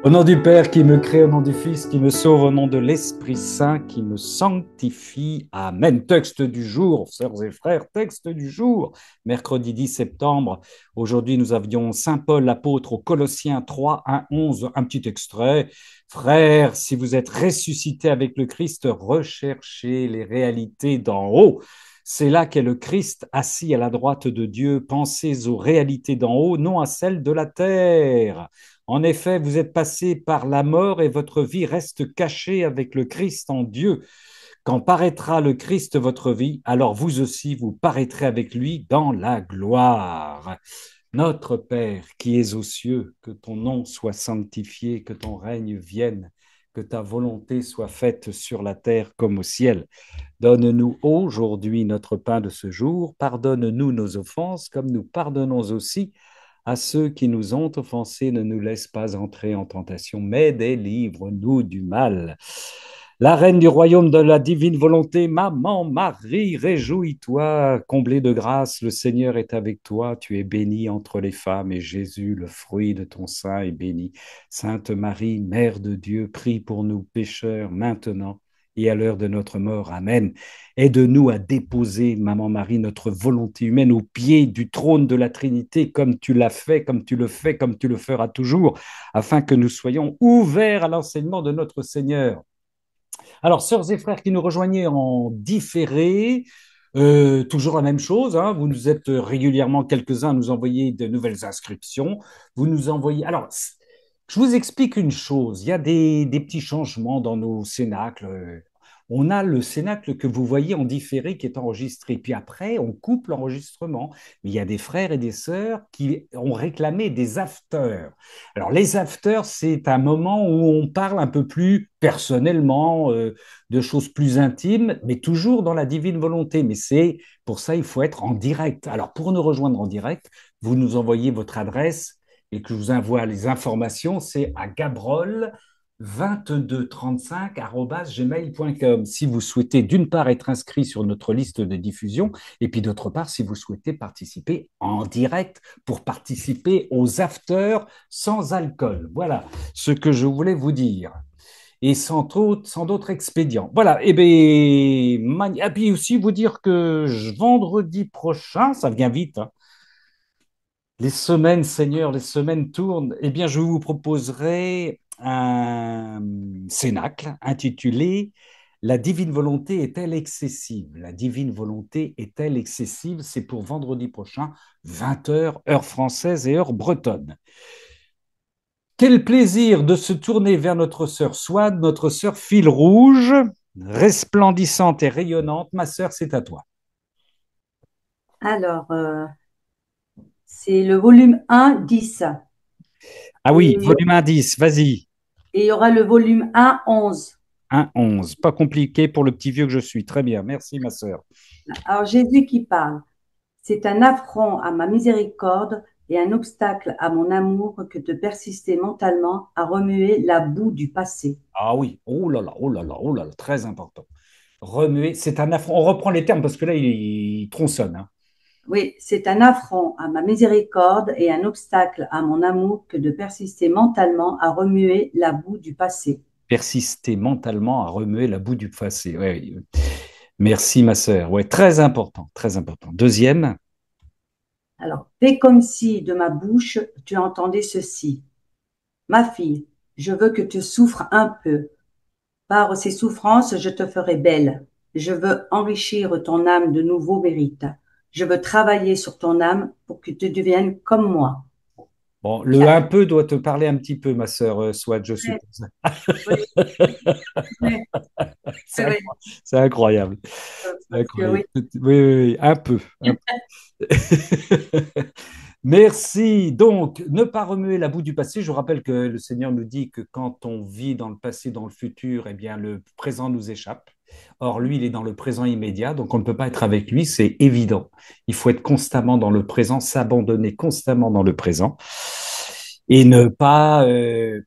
Au nom du Père qui me crée, au nom du Fils qui me sauve, au nom de l'Esprit Saint qui me sanctifie. Amen. Texte du jour, sœurs et frères, texte du jour. Mercredi 10 septembre. Aujourd'hui, nous avions Saint Paul, l'apôtre, aux Colossiens 3, 1, 11. Un petit extrait. Frères, si vous êtes ressuscités avec le Christ, recherchez les réalités d'en haut. C'est là qu'est le Christ assis à la droite de Dieu. Pensez aux réalités d'en haut, non à celles de la terre. En effet, vous êtes passé par la mort et votre vie reste cachée avec le Christ en Dieu. Quand paraîtra le Christ votre vie, alors vous aussi, vous paraîtrez avec lui dans la gloire. Notre Père qui es aux cieux, que ton nom soit sanctifié, que ton règne vienne, que ta volonté soit faite sur la terre comme au ciel. Donne-nous aujourd'hui notre pain de ce jour. Pardonne-nous nos offenses comme nous pardonnons aussi à ceux qui nous ont offensés. Ne nous laisse pas entrer en tentation, mais délivre-nous du mal. La reine du royaume de la divine volonté, Maman Marie, réjouis-toi, comblée de grâce, le Seigneur est avec toi, tu es bénie entre les femmes et Jésus, le fruit de ton sein, est béni. Sainte Marie, Mère de Dieu, prie pour nous pécheurs maintenant et à l'heure de notre mort. Amen. Aide-nous à déposer, Maman Marie, notre volonté humaine au pied du trône de la Trinité, comme tu l'as fait, comme tu le fais, comme tu le feras toujours, afin que nous soyons ouverts à l'enseignement de notre Seigneur. Alors, sœurs et frères qui nous rejoignez en différé, toujours la même chose, hein, vous nous êtes régulièrement quelques-uns à nous envoyer de nouvelles inscriptions. Vous nous envoyez. Alors, je vous explique une chose, il y a des petits changements dans nos cénacles. On a le cénacle que vous voyez en différé qui est enregistré, puis après, on coupe l'enregistrement. Mais il y a des frères et des sœurs qui ont réclamé des afters. Alors, les afters, c'est un moment où on parle un peu plus personnellement, de choses plus intimes, mais toujours dans la divine volonté. Mais c'est pour ça, il faut être en direct. Alors, pour nous rejoindre en direct, vous nous envoyez votre adresse et que je vous envoie les informations, c'est à gabrol 2235@gmail.com si vous souhaitez d'une part être inscrit sur notre liste de diffusion et puis d'autre part si vous souhaitez participer en direct pour participer aux afters sans alcool. Voilà ce que je voulais vous dire et sans d'autres expédients. Voilà, et bien, et puis aussi vous dire que vendredi prochain, ça vient vite, hein, les semaines, Seigneur, les semaines tournent. Eh bien, je vous proposerai un cénacle intitulé La divine volonté est-elle excessive? La divine volonté est-elle excessive? C'est pour vendredi prochain, 20 heures, heure française et heure bretonne. Quel plaisir de se tourner vers notre sœur Swann, notre sœur fil rouge, resplendissante et rayonnante. Ma sœur, c'est à toi. Alors, c'est le volume 1, 10. Ah Et, oui, volume indice, vas-y. et il y aura le volume 1, 11. 1-11. Pas compliqué pour le petit vieux que je suis. Très bien. Merci, ma sœur. Alors, Jésus qui parle. C'est un affront à ma miséricorde et un obstacle à mon amour que de persister mentalement à remuer la boue du passé. Ah oui. Oh là là, oh là là, oh là là. Très important. Remuer, c'est un affront. On reprend les termes parce que là, il tronçonne, hein. Oui, c'est un affront à ma miséricorde et un obstacle à mon amour que de persister mentalement à remuer la boue du passé. Persister mentalement à remuer la boue du passé. Ouais, oui. Merci, ma sœur. Ouais, très important, très important. Deuxième. Alors, fais comme si de ma bouche tu entendais ceci. Ma fille, je veux que tu souffres un peu. Par ces souffrances, je te ferai belle. Je veux enrichir ton âme de nouveaux mérites. Je veux travailler sur ton âme pour que tu deviennes comme moi. Bon, le Bien. un peu doit te parler un petit peu, ma sœur Swat, je Oui, suppose. oui, oui, C'est oui, oui. c'est incroyable. C'est Parce que incroyable. oui, Oui, oui, oui, un peu. Un peu. Merci. Donc, ne pas remuer la boue du passé. Je vous rappelle que le Seigneur nous dit que quand on vit dans le passé, dans le futur, eh bien, le présent nous échappe. Or, lui, il est dans le présent immédiat, donc on ne peut pas être avec lui, c'est évident. Il faut être constamment dans le présent, s'abandonner constamment dans le présent et ne pas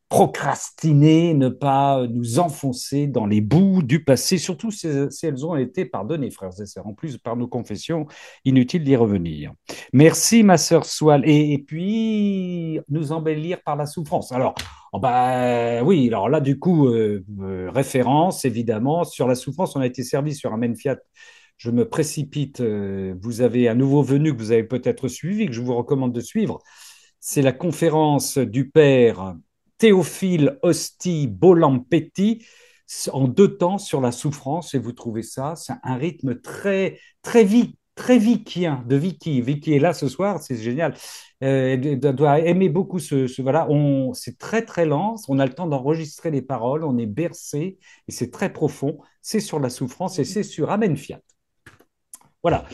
procrastiner, ne pas nous enfoncer dans les boues du passé, surtout si elles ont été pardonnées, frères et sœurs. En plus, par nos confessions, inutile d'y revenir. Merci, ma sœur Swal. Et puis, nous embellir par la souffrance. Alors, Oh bah oui, alors là, du coup, référence, évidemment. Sur la souffrance, on a été servi sur un Menfiat. Je me précipite. Vous avez un nouveau venu que vous avez peut-être suivi, que je vous recommande de suivre. C'est la conférence du père Théophile Hosti Bolampetti en 2 temps sur la souffrance. Et vous trouvez ça, c'est un rythme très vikien, de Vicky. Vicky est là ce soir, c'est génial. Elle doit aimer beaucoup voilà. C'est très lent. On a le temps d'enregistrer les paroles. On est bercé et c'est très profond. C'est sur la souffrance et c'est sur Amen Fiat. Voilà.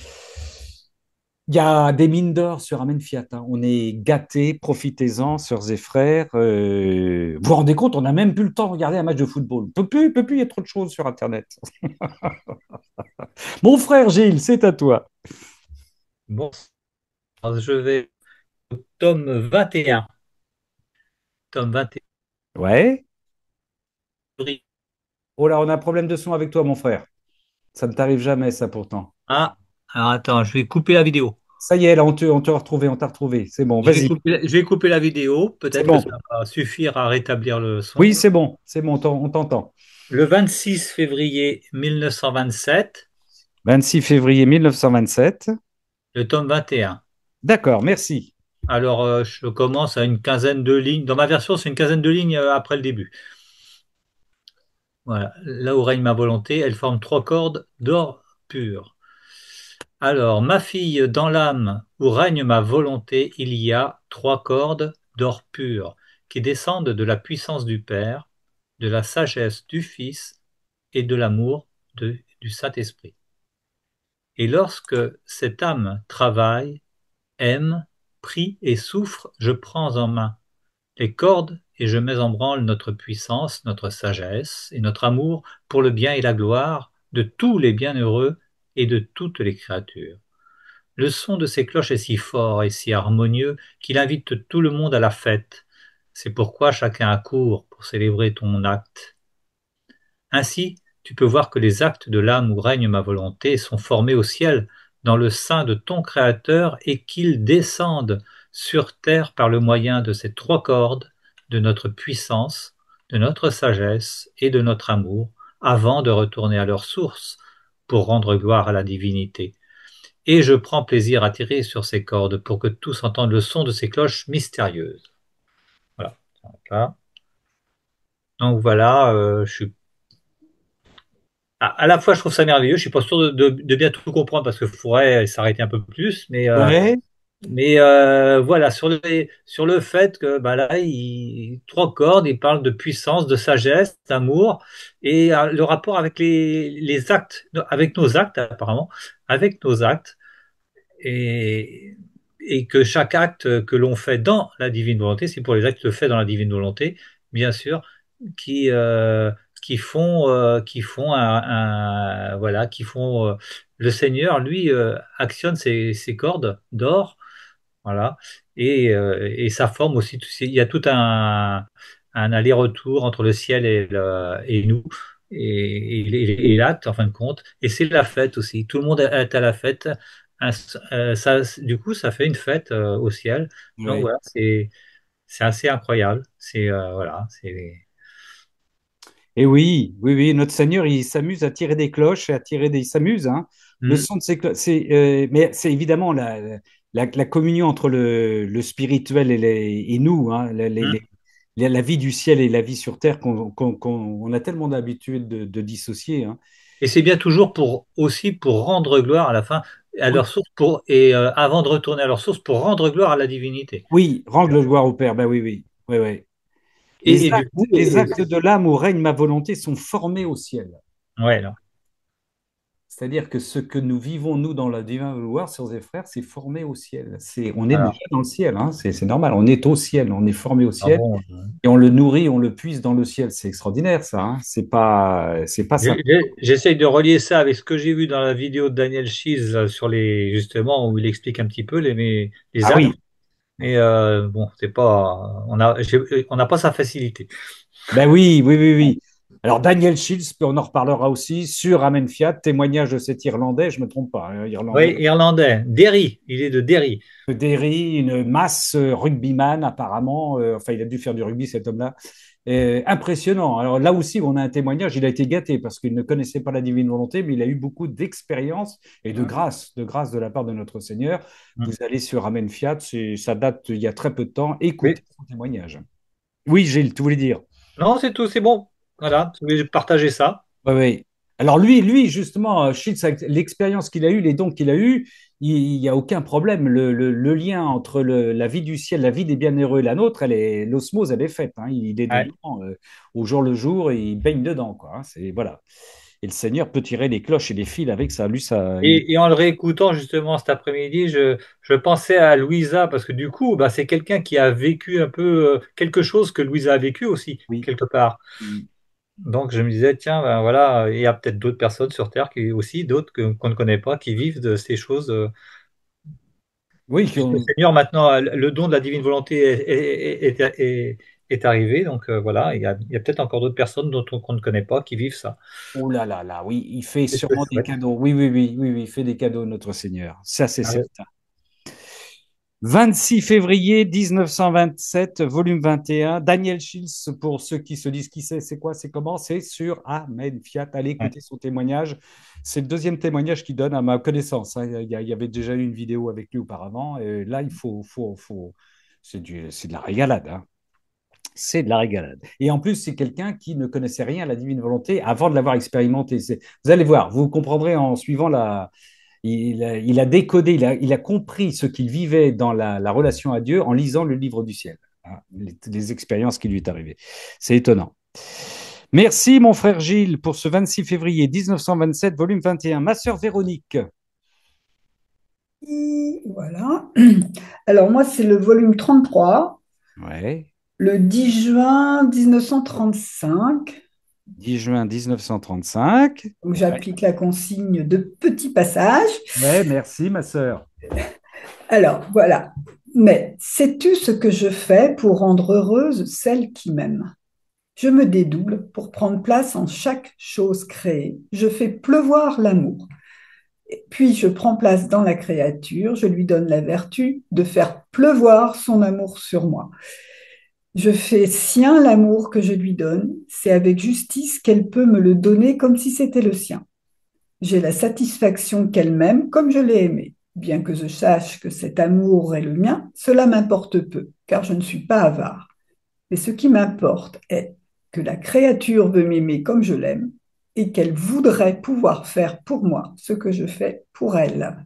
Il y a des mines d'or sur Amen Fiat, hein. On est gâtés, profitez-en, sœurs et frères. Vous vous rendez compte, on n'a même plus le temps de regarder un match de football. Il y a trop de choses sur Internet. Mon frère Gilles, c'est à toi. Bon, alors je vais au tome 21. Tome 21. Ouais. Oh là, on a un problème de son avec toi, mon frère. Ça ne t'arrive jamais, ça pourtant. Ah, alors attends, je vais couper la vidéo. Ça y est, là, on t'a retrouvé, on t'a retrouvé. C'est bon, vas-y. Je vais couper la vidéo. C'est Peut-être que bon. ça va suffire à rétablir le son. Oui, c'est bon, on t'entend. Le 26 février 1927, 26 février 1927. le tome 21. D'accord, merci. Alors, je commence à une quinzaine de lignes. Dans ma version, c'est une quinzaine de lignes après le début. Voilà. Là où règne ma volonté, elle forme trois cordes d'or pur. Alors, ma fille, dans l'âme où règne ma volonté, il y a trois cordes d'or pur qui descendent de la puissance du Père, de la sagesse du Fils et de l'amour du Saint-Esprit. Et lorsque cette âme travaille, aime, prie et souffre, je prends en main les cordes et je mets en branle notre puissance, notre sagesse et notre amour pour le bien et la gloire de tous les bienheureux et de toutes les créatures. Le son de ces cloches est si fort et si harmonieux qu'il invite tout le monde à la fête. C'est pourquoi chacun accourt pour célébrer ton acte. Ainsi, tu peux voir que les actes de l'âme où règne ma volonté sont formés au ciel, dans le sein de ton Créateur, et qu'ils descendent sur terre par le moyen de ces trois cordes, de notre puissance, de notre sagesse et de notre amour, avant de retourner à leur source pour rendre gloire à la divinité. Et je prends plaisir à tirer sur ces cordes pour que tous entendent le son de ces cloches mystérieuses. Voilà. Donc voilà, je suis à la fois, je trouve ça merveilleux. Je suis pas sûr de bien tout comprendre parce que faudrait s'arrêter un peu plus, Ouais, voilà sur le fait que bah là, trois cordes, il parle de puissance, de sagesse, d'amour et le rapport avec les actes, avec nos actes apparemment, avec nos actes et et que chaque acte que l'on fait dans la divine volonté, c'est pour les actes faits dans la divine volonté, bien sûr, qui euh, qui font voilà, qui font le Seigneur, lui, actionne ses cordes d'or, voilà, et ça forme aussi, il y a tout un aller-retour entre le ciel et nous. Et l'acte en fin de compte, et c'est la fête aussi. Tout le monde est à la fête. Ça, du coup, ça fait une fête au ciel. Donc ouais. voilà, c'est assez incroyable. C'est voilà, c'est Et oui, oui, oui, notre Seigneur, il s'amuse à tirer des cloches, il s'amuse, hein. Le Hmm, son de ces cloches, mais c'est évidemment la communion entre le spirituel et nous, hein, hmm. la vie du ciel et la vie sur terre on a tellement d'habitude de dissocier, hein. Et c'est bien toujours pour aussi pour rendre gloire à la fin à leur Oui, source avant de retourner à leur source pour rendre gloire à la divinité. oui, rendre le gloire au Père, ben oui, oui, oui, oui. Et du coup, Les actes de l'âme où règne ma volonté sont formés au ciel. ouais, alors. C'est-à-dire que ce que nous vivons, nous, dans la divine gloire, sœurs et frères, c'est formé au ciel. On est déjà Alors, dans le ciel, hein. C'est normal. On est au ciel, on est formé au ah ciel bon, et on le nourrit, on le puise dans le ciel. C'est extraordinaire, ça, hein. C'est pas simple. j'essaye de relier ça avec ce que j'ai vu dans la vidéo de Daniel Schiz sur les justement où il explique un petit peu les Ah actes. oui, Et bon, c'est pas on n'a pas sa facilité. ben oui, oui, oui, oui. Alors, Daniel Shields, on en reparlera aussi sur Amen Fiat, témoignage de cet Irlandais, je ne me trompe pas, hein, Oui, Irlandais irlandais. Derry, il est de Derry. de Derry, une masse rugbyman apparemment. Enfin, il a dû faire du rugby cet homme-là. Impressionnant. Alors là aussi, on a un témoignage. Il a été gâté parce qu'il ne connaissait pas la divine volonté, mais il a eu beaucoup d'expérience et de grâce de la part de notre Seigneur. Vous Mm. allez sur Amen Fiat, ça date il y a très peu de temps. Oui. Écoutez son témoignage. Oui, Gilles, tu voulais dire. Non, c'est tout, c'est bon. Voilà, je voulais partager ça. Oui, oui. Alors lui justement, Shields, avec l'expérience qu'il a eue, les dons qu'il a eus, il n'y a aucun problème. Le lien entre la vie du ciel, la vie des bienheureux et la nôtre, l'osmose, elle est faite, hein. Il est Ouais. dedans au jour le jour et il baigne dedans, quoi, hein. C'est, voilà. Et le Seigneur peut tirer les cloches et les fils avec ça. Lui, ça. Et en le réécoutant justement cet après-midi, je pensais à Louisa, parce que du coup, bah, c'est quelqu'un qui a vécu un peu quelque chose que Louisa a vécu aussi, Oui. quelque part. Donc je me disais, tiens, ben voilà, il y a peut-être d'autres personnes sur Terre qui aussi, d'autres qu'on ne connaît pas, qui vivent de ces choses. Oui, Puisque le Seigneur, maintenant, le don de la divine volonté est arrivé. Donc voilà, il y a peut-être encore d'autres personnes qu'on ne connaît pas qui vivent ça. oh là là là, oui, il fait C'est ce que je sûrement des souhaite. cadeaux. Oui, oui, oui, oui, oui, il fait des cadeaux, notre Seigneur. Ça, c'est Ah oui. certain. 26 février 1927, volume 21. Daniel Shields, pour ceux qui se disent qui c'est quoi, c'est comment, c'est sur Amen Fiat. Allez Ouais. écouter son témoignage. C'est le deuxième témoignage qu'il donne à ma connaissance, hein. Il y avait déjà eu une vidéo avec lui auparavant. Et là, c'est de la régalade, hein. C'est de la régalade. Et en plus, c'est quelqu'un qui ne connaissait rien à la divine volonté avant de l'avoir expérimenté. Vous allez voir, vous comprendrez en suivant il a décodé, il a compris ce qu'il vivait dans la relation à Dieu en lisant le livre du ciel, hein, les expériences qui lui est arrivées. C'est étonnant. Merci, mon frère Gilles, pour ce 26 février 1927, volume 21. Ma sœur Véronique. Voilà. Alors moi, c'est le volume 33, Ouais. le 10 juin 1935. 10 juin 1935. Donc Ouais. j'applique la consigne de petits passages. Ouais, merci, ma sœur. Alors voilà. Mais sais-tu ce que je fais pour rendre heureuse celle qui m'aime? Je me dédouble pour prendre place en chaque chose créée. Je fais pleuvoir l'amour. Puis je prends place dans la créature. Je lui donne la vertu de faire pleuvoir son amour sur moi. Je fais sien l'amour que je lui donne, c'est avec justice qu'elle peut me le donner comme si c'était le sien. J'ai la satisfaction qu'elle m'aime comme je l'ai aimé. Bien que je sache que cet amour est le mien, cela m'importe peu, car je ne suis pas avare. Mais ce qui m'importe est que la créature veut m'aimer comme je l'aime et qu'elle voudrait pouvoir faire pour moi ce que je fais pour elle.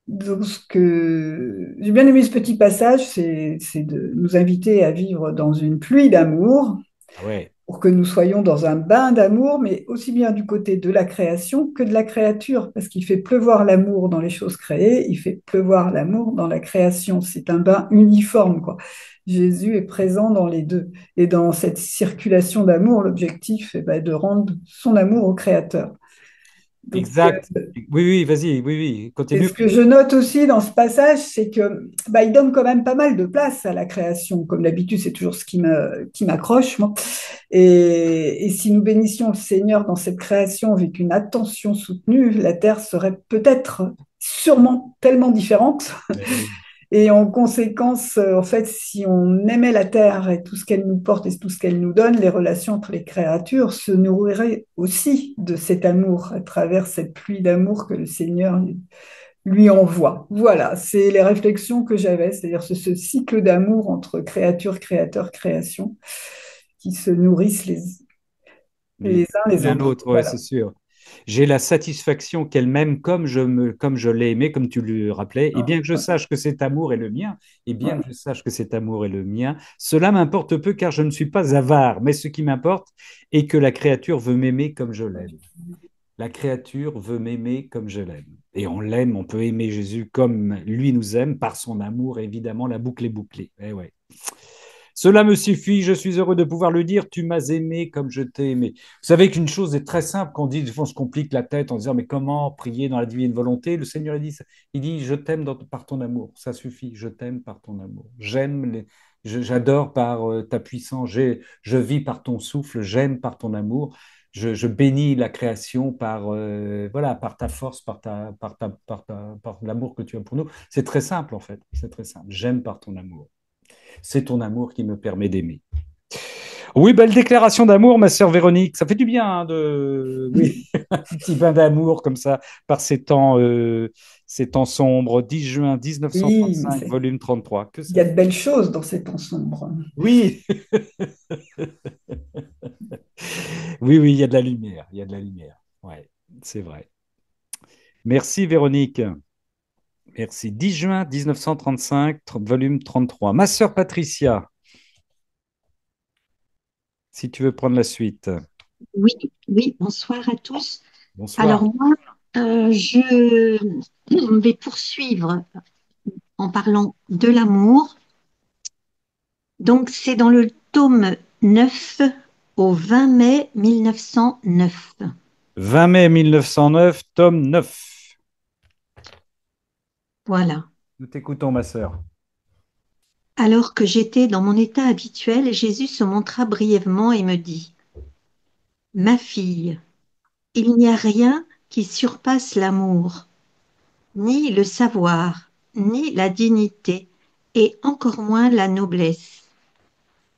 Donc, ce que j'ai bien aimé ce petit passage, c'est de nous inviter à vivre dans une pluie d'amour Ah ouais. pour que nous soyons dans un bain d'amour, mais aussi bien du côté de la création que de la créature, parce qu'il fait pleuvoir l'amour dans les choses créées, il fait pleuvoir l'amour dans la création. C'est un bain uniforme, quoi. Jésus est présent dans les deux. Et dans cette circulation d'amour, l'objectif est de rendre son amour au Créateur. Donc, Exact. Oui, oui, vas-y, oui, oui, et continue. ce que je note aussi dans ce passage, c'est que il donne quand même pas mal de place à la création. Comme d'habitude, c'est toujours ce qui m'accroche, moi. Et si nous bénissions le Seigneur dans cette création avec une attention soutenue, la terre serait peut-être, sûrement tellement différente. Oui. Et en conséquence, en fait, si on aimait la terre et tout ce qu'elle nous porte et tout ce qu'elle nous donne, les relations entre les créatures se nourriraient aussi de cet amour à travers cette pluie d'amour que le Seigneur lui envoie. Voilà, c'est les réflexions que j'avais, c'est-à-dire ce cycle d'amour entre créature, créateur, création, qui se nourrissent les uns les L'un autres. l'autre, ouais, c'est Voilà. sûr. J'ai la satisfaction qu'elle m'aime comme je l'ai aimé, comme tu le rappelais, et bien que je sache que cet amour est le mien, et bien Ouais. que je sache que cet amour est le mien, cela m'importe peu car je ne suis pas avare, mais ce qui m'importe est que la créature veut m'aimer comme je l'aime. La créature veut m'aimer comme je l'aime. Et on l'aime, on peut aimer Jésus comme lui nous aime, par son amour, évidemment, la boucle est bouclée. Eh ouais. Cela me suffit, je suis heureux de pouvoir le dire, tu m'as aimé comme je t'ai aimé. Vous savez qu'une chose est très simple, qu'on dit, des fois on se complique la tête en disant, mais comment prier dans la divine volonté? Le Seigneur il dit, je t'aime par ton amour, ça suffit, je t'aime par ton amour. J'adore par ta puissance, je vis par ton souffle, j'aime par ton amour, je bénis la création par, voilà, par ta force, par l'amour que tu as pour nous. C'est très simple en fait, c'est très simple. J'aime par ton amour. C'est ton amour qui me permet d'aimer. Oui, belle déclaration d'amour, ma sœur Véronique. Ça fait du bien hein, oui, un petit bain d'amour comme ça par ces temps sombres. 10 juin Oui, mais 1935, volume 33. Que il y ça a de belles choses dans ces temps sombres. Oui, oui, oui, il y a de la lumière. Il y a de la lumière. Ouais, c'est vrai. Merci Véronique. Merci. 10 juin 1935, volume 33. Ma sœur Patricia, si tu veux prendre la suite. Oui, oui, bonsoir à tous. Alors Bonsoir. moi, je vais poursuivre en parlant de l'amour. Donc c'est dans le tome 9 au 20 mai 1909. 20 mai 1909, tome 9. Voilà. Nous t'écoutons, ma sœur. Alors que j'étais dans mon état habituel, Jésus se montra brièvement et me dit, Ma fille, il n'y a rien qui surpasse l'amour, ni le savoir, ni la dignité, et encore moins la noblesse.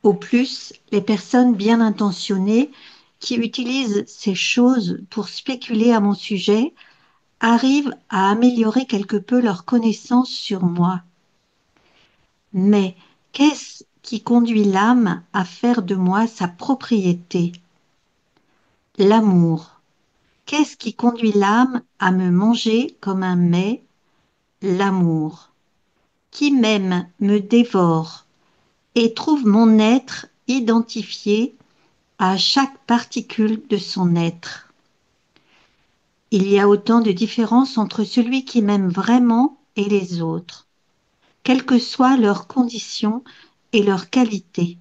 Au plus, les personnes bien intentionnées qui utilisent ces choses pour spéculer à mon sujet arrivent à améliorer quelque peu leur connaissance sur moi. Mais qu'est-ce qui conduit l'âme à faire de moi sa propriété? L'amour. Qu'est-ce qui conduit l'âme à me manger comme un mets? L'amour. Qui m'aime me dévore et trouve mon être identifié à chaque particule de son être. Il y a autant de différences entre celui qui m'aime vraiment et les autres, quelles que soient leurs conditions et leurs qualités,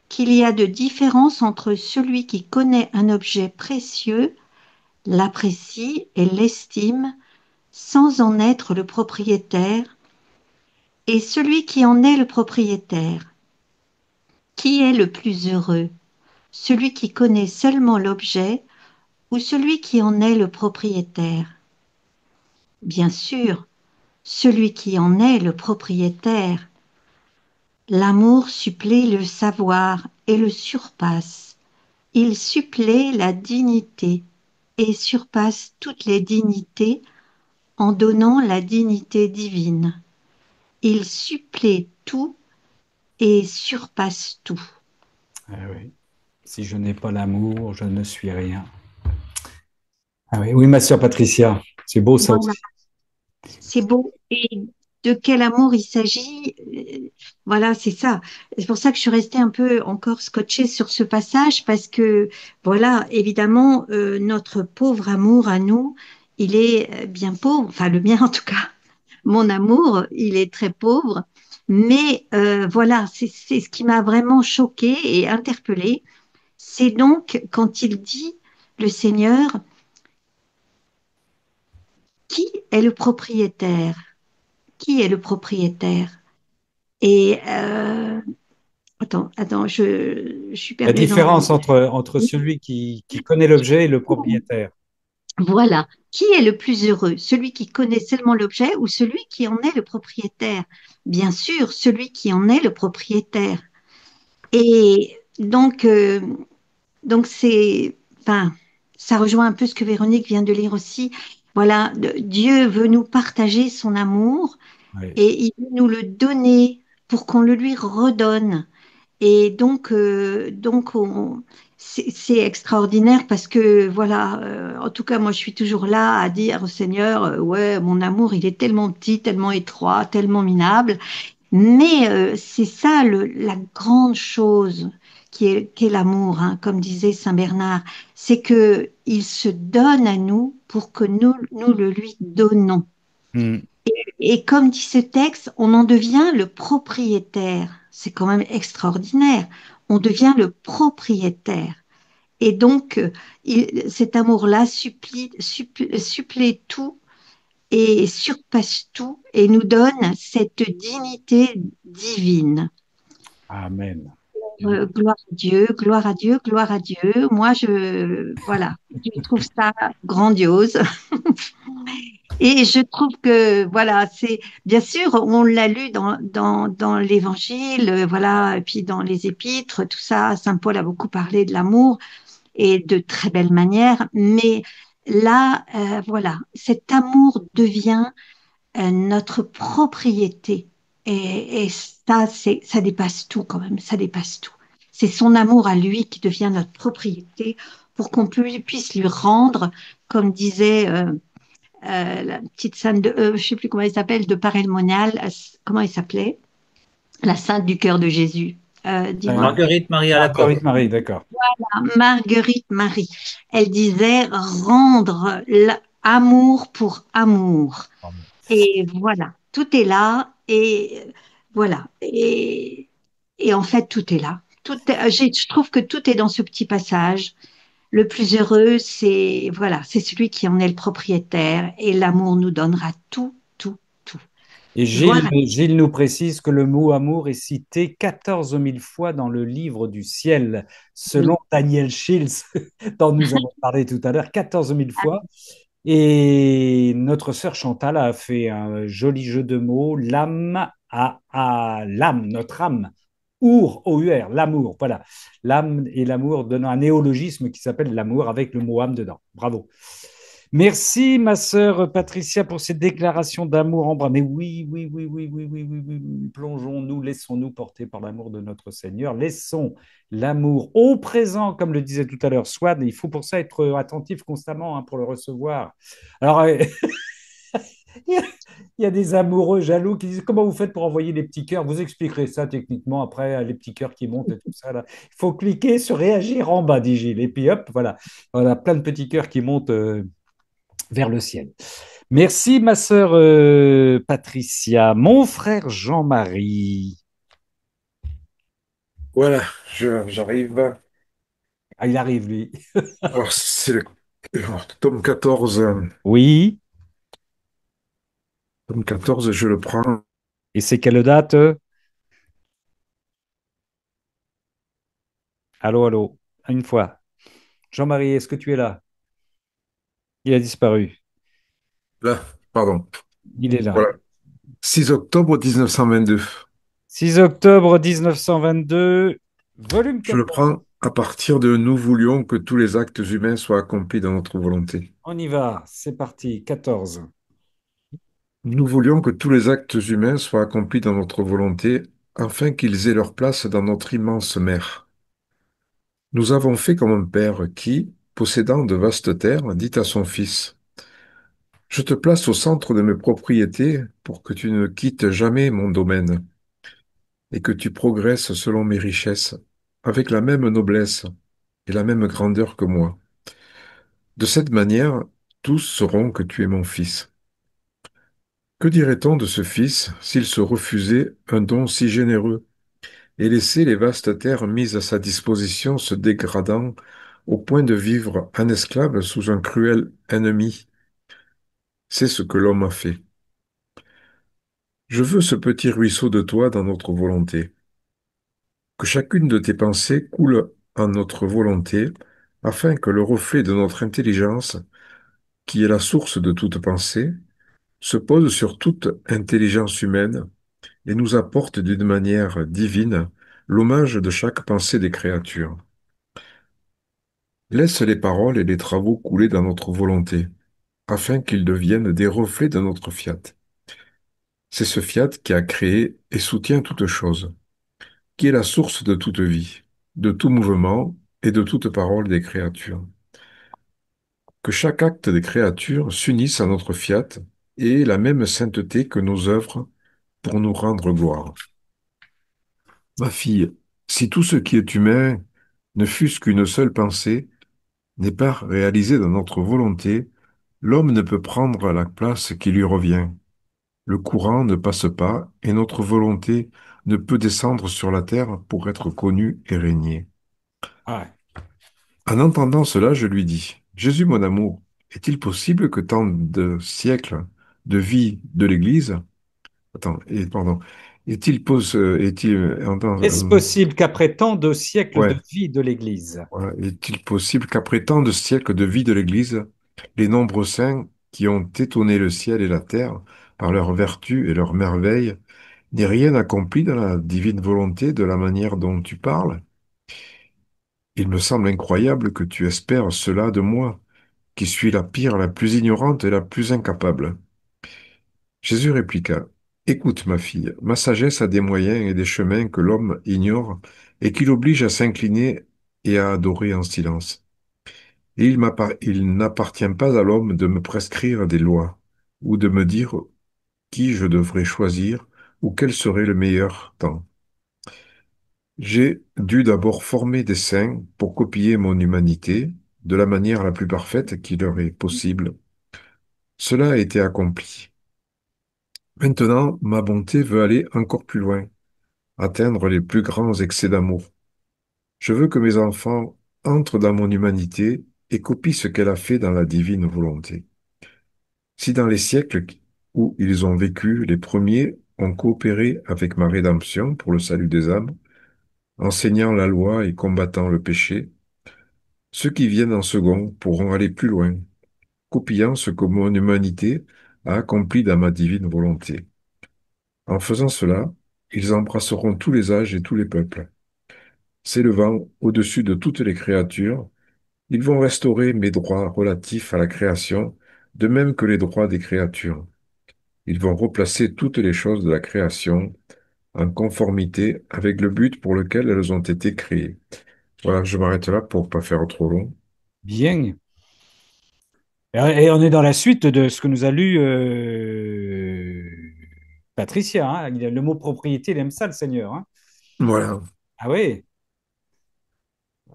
qu'il y a de différences entre celui qui connaît un objet précieux, l'apprécie et l'estime sans en être le propriétaire, et celui qui en est le propriétaire. Qui est le plus heureux? Celui qui connaît seulement l'objet ou celui qui en est le propriétaire? Bien sûr, celui qui en est le propriétaire. L'amour supplée le savoir et le surpasse. Il supplée la dignité et surpasse toutes les dignités en donnant la dignité divine. Il supplée tout et surpasse tout. Ah oui. Si je n'ai pas l'amour, je ne suis rien. Ah oui, oui, ma sœur Patricia, c'est beau ça Voilà, aussi. c'est beau. Et de quel amour il s'agit? Voilà, c'est ça. C'est pour ça que je suis restée un peu encore scotchée sur ce passage parce que, voilà, évidemment, notre pauvre amour à nous, il est bien pauvre. Enfin, le mien en tout cas. Mon amour, il est très pauvre. Mais voilà, c'est ce qui m'a vraiment choquée et interpellée. C'est donc quand il dit, le Seigneur, qui est le propriétaire? Qui est le propriétaire? Et attends, je suis La perdue dans. différence entre celui qui connaît l'objet et le propriétaire. Voilà. Qui est le plus heureux? Celui qui connaît seulement l'objet ou celui qui en est le propriétaire? Bien sûr, celui qui en est le propriétaire. Et donc c'est, enfin, ça rejoint un peu ce que Véronique vient de lire aussi. Voilà, Dieu veut nous partager son amour Oui. et il veut nous le donner pour qu'on le lui redonne. Et donc c'est extraordinaire parce que voilà, en tout cas moi je suis toujours là à dire au Seigneur, ouais mon amour il est tellement petit, tellement étroit, tellement minable, mais c'est ça la grande chose qu'est l'amour, hein, comme disait Saint Bernard, c'est que il se donne à nous pour que nous le lui donnons. Hmm. Et comme dit ce texte, on en devient le propriétaire. C'est quand même extraordinaire. On devient le propriétaire. Et donc, cet amour-là supplée tout et surpasse tout et nous donne cette dignité divine. Amen. Gloire à Dieu, gloire à Dieu, gloire à Dieu. Moi, voilà, je trouve ça grandiose. Et je trouve que, voilà, c'est, bien sûr, on l'a lu dans l'Évangile, voilà, et puis dans les Épîtres, tout ça. Saint Paul a beaucoup parlé de l'amour et de très belle manière. Mais là, voilà, cet amour devient notre propriété. Et ça, ça dépasse tout quand même, ça dépasse tout. C'est son amour à lui qui devient notre propriété pour qu'on puisse lui rendre, comme disait la petite sainte de, je sais plus comment elle s'appelle, de Paray-le-Monial, comment elle s'appelait? La sainte du cœur de Jésus. Dis-moi. Marguerite Marie Marguerite Alacoque. Marie, d'accord. Marguerite Marie. Elle disait rendre amour pour amour. Et voilà, tout est là et voilà. Et en fait, tout est là. Je trouve que tout est dans ce petit passage. Le plus heureux, c'est voilà, c'est celui qui en est le propriétaire et l'amour nous donnera tout, tout, tout. Et Gloire à Gilles nous précise que le mot amour est cité 14 000 fois dans le livre du ciel, lui. selon Daniel Shields, dont nous avons parlé tout à l'heure, 14 000 fois. Et notre sœur Chantal a fait un joli jeu de mots, l'âme à l'âme, notre âme, O-U-R, l'amour, voilà. L'âme et l'amour donnant un néologisme qui s'appelle l'amour avec le mot âme dedans. Bravo. Merci, ma sœur Patricia, pour cette déclaration d'amour en bras. Mais oui, oui, oui, oui, oui, oui, oui, oui, oui. Plongeons-nous, laissons-nous porter par l'amour de notre Seigneur. Laissons l'amour au présent, comme le disait tout à l'heure Swan. Il faut pour ça être attentif constamment hein, pour le recevoir. Alors, il y a il y a des amoureux jaloux qui disent comment vous faites pour envoyer les petits cœurs? Vous expliquerez ça techniquement après, les petits cœurs qui montent et tout ça. Là. Il faut cliquer sur réagir en bas, dit Gilles. Et puis hop, voilà. On a plein de petits cœurs qui montent vers le ciel. Merci, ma sœur Patricia. Mon frère Jean-Marie. Voilà, j'arrive. Ah, il arrive, lui. Alors, c'est le tome 14. Oui. Tome 14, je le prends. Et c'est quelle date? Allô, allô. Une fois. Jean-Marie, est-ce que tu es là? Il a disparu. Là, pardon. Il est là. Voilà. 6 octobre 1922. 6 octobre 1922, volume Je le 14. prends à partir de nous voulions que tous les actes humains soient accomplis dans notre volonté. On y va. C'est parti. 14. Nous voulions que tous les actes humains soient accomplis dans notre volonté afin qu'ils aient leur place dans notre immense mer. Nous avons fait comme un père qui, possédant de vastes terres, dit à son fils, je te place au centre de mes propriétés pour que tu ne quittes jamais mon domaine et que tu progresses selon mes richesses, avec la même noblesse et la même grandeur que moi. De cette manière, tous sauront que tu es mon fils. Que dirait-on de ce fils s'il se refusait un don si généreux et laissait les vastes terres mises à sa disposition se dégradant au point de vivre un esclave sous un cruel ennemi? C'est ce que l'homme a fait. Je veux ce petit ruisseau de toi dans notre volonté. Que chacune de tes pensées coule en notre volonté, afin que le reflet de notre intelligence, qui est la source de toute pensée, se pose sur toute intelligence humaine et nous apporte d'une manière divine l'hommage de chaque pensée des créatures. Laisse les paroles et les travaux couler dans notre volonté, afin qu'ils deviennent des reflets de notre fiat. C'est ce fiat qui a créé et soutient toute chose, qui est la source de toute vie, de tout mouvement et de toute parole des créatures. Que chaque acte des créatures s'unisse à notre fiat et ait la même sainteté que nos œuvres pour nous rendre gloire. Ma fille, si tout ce qui est humain, ne fût-ce qu'une seule pensée, n'est pas réalisé dans notre volonté, l'homme ne peut prendre la place qui lui revient. Le courant ne passe pas et notre volonté ne peut descendre sur la terre pour être connue et régner. Ouais. En entendant cela, je lui dis, Jésus, mon amour, est-il possible que tant de siècles de vie de l'Église, attends, pardon, Est-ce possible qu'après tant de siècles de ouais, vie de l'Église, voilà. Est-il possible qu'après tant de siècles de vie de l'Église, les nombreux saints qui ont étonné le ciel et la terre par leurs vertus et leurs merveilles n'aient rien accompli dans la divine volonté de la manière dont tu parles? Il me semble incroyable que tu espères cela de moi, qui suis la pire, la plus ignorante et la plus incapable. Jésus répliqua, écoute, ma fille, ma sagesse a des moyens et des chemins que l'homme ignore et qui l'oblige à s'incliner et à adorer en silence. Et il n'appartient pas à l'homme de me prescrire des lois ou de me dire qui je devrais choisir ou quel serait le meilleur temps. J'ai dû d'abord former des saints pour copier mon humanité de la manière la plus parfaite qui leur est possible. Cela a été accompli. Maintenant, ma bonté veut aller encore plus loin, atteindre les plus grands excès d'amour. Je veux que mes enfants entrent dans mon humanité et copient ce qu'elle a fait dans la divine volonté. Si dans les siècles où ils ont vécu, les premiers ont coopéré avec ma rédemption pour le salut des âmes, enseignant la loi et combattant le péché, ceux qui viennent en second pourront aller plus loin, copiant ce que mon humanité a accompli dans ma divine volonté. En faisant cela, ils embrasseront tous les âges et tous les peuples. S'élevant au-dessus de toutes les créatures, ils vont restaurer mes droits relatifs à la création, de même que les droits des créatures. Ils vont replacer toutes les choses de la création en conformité avec le but pour lequel elles ont été créées. Voilà, je m'arrête là pour pas faire trop long. bien. Et on est dans la suite de ce que nous a lu Patricia. Hein. Le mot propriété, il aime ça, le Seigneur. Hein. Voilà. Ah oui,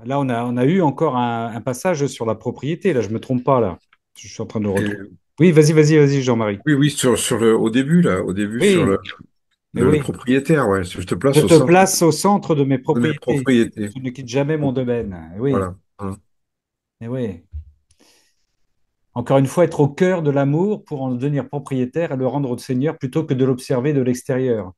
là, on a eu encore un passage sur la propriété. Là, je me trompe pas, là. Je suis en train de le retrouver. Et Oui, vas-y, Jean-Marie. oui, oui, au début, là, au début, sur Oui, mais le oui. propriétaire, ouais, je te Je place au te centre place au centre de mes de mes propriétés. propriétés. Je ne quitte jamais mon domaine. Oui, Voilà. Hein. oui. Encore une fois, être au cœur de l'amour pour en devenir propriétaire et le rendre au Seigneur plutôt que de l'observer de l'extérieur.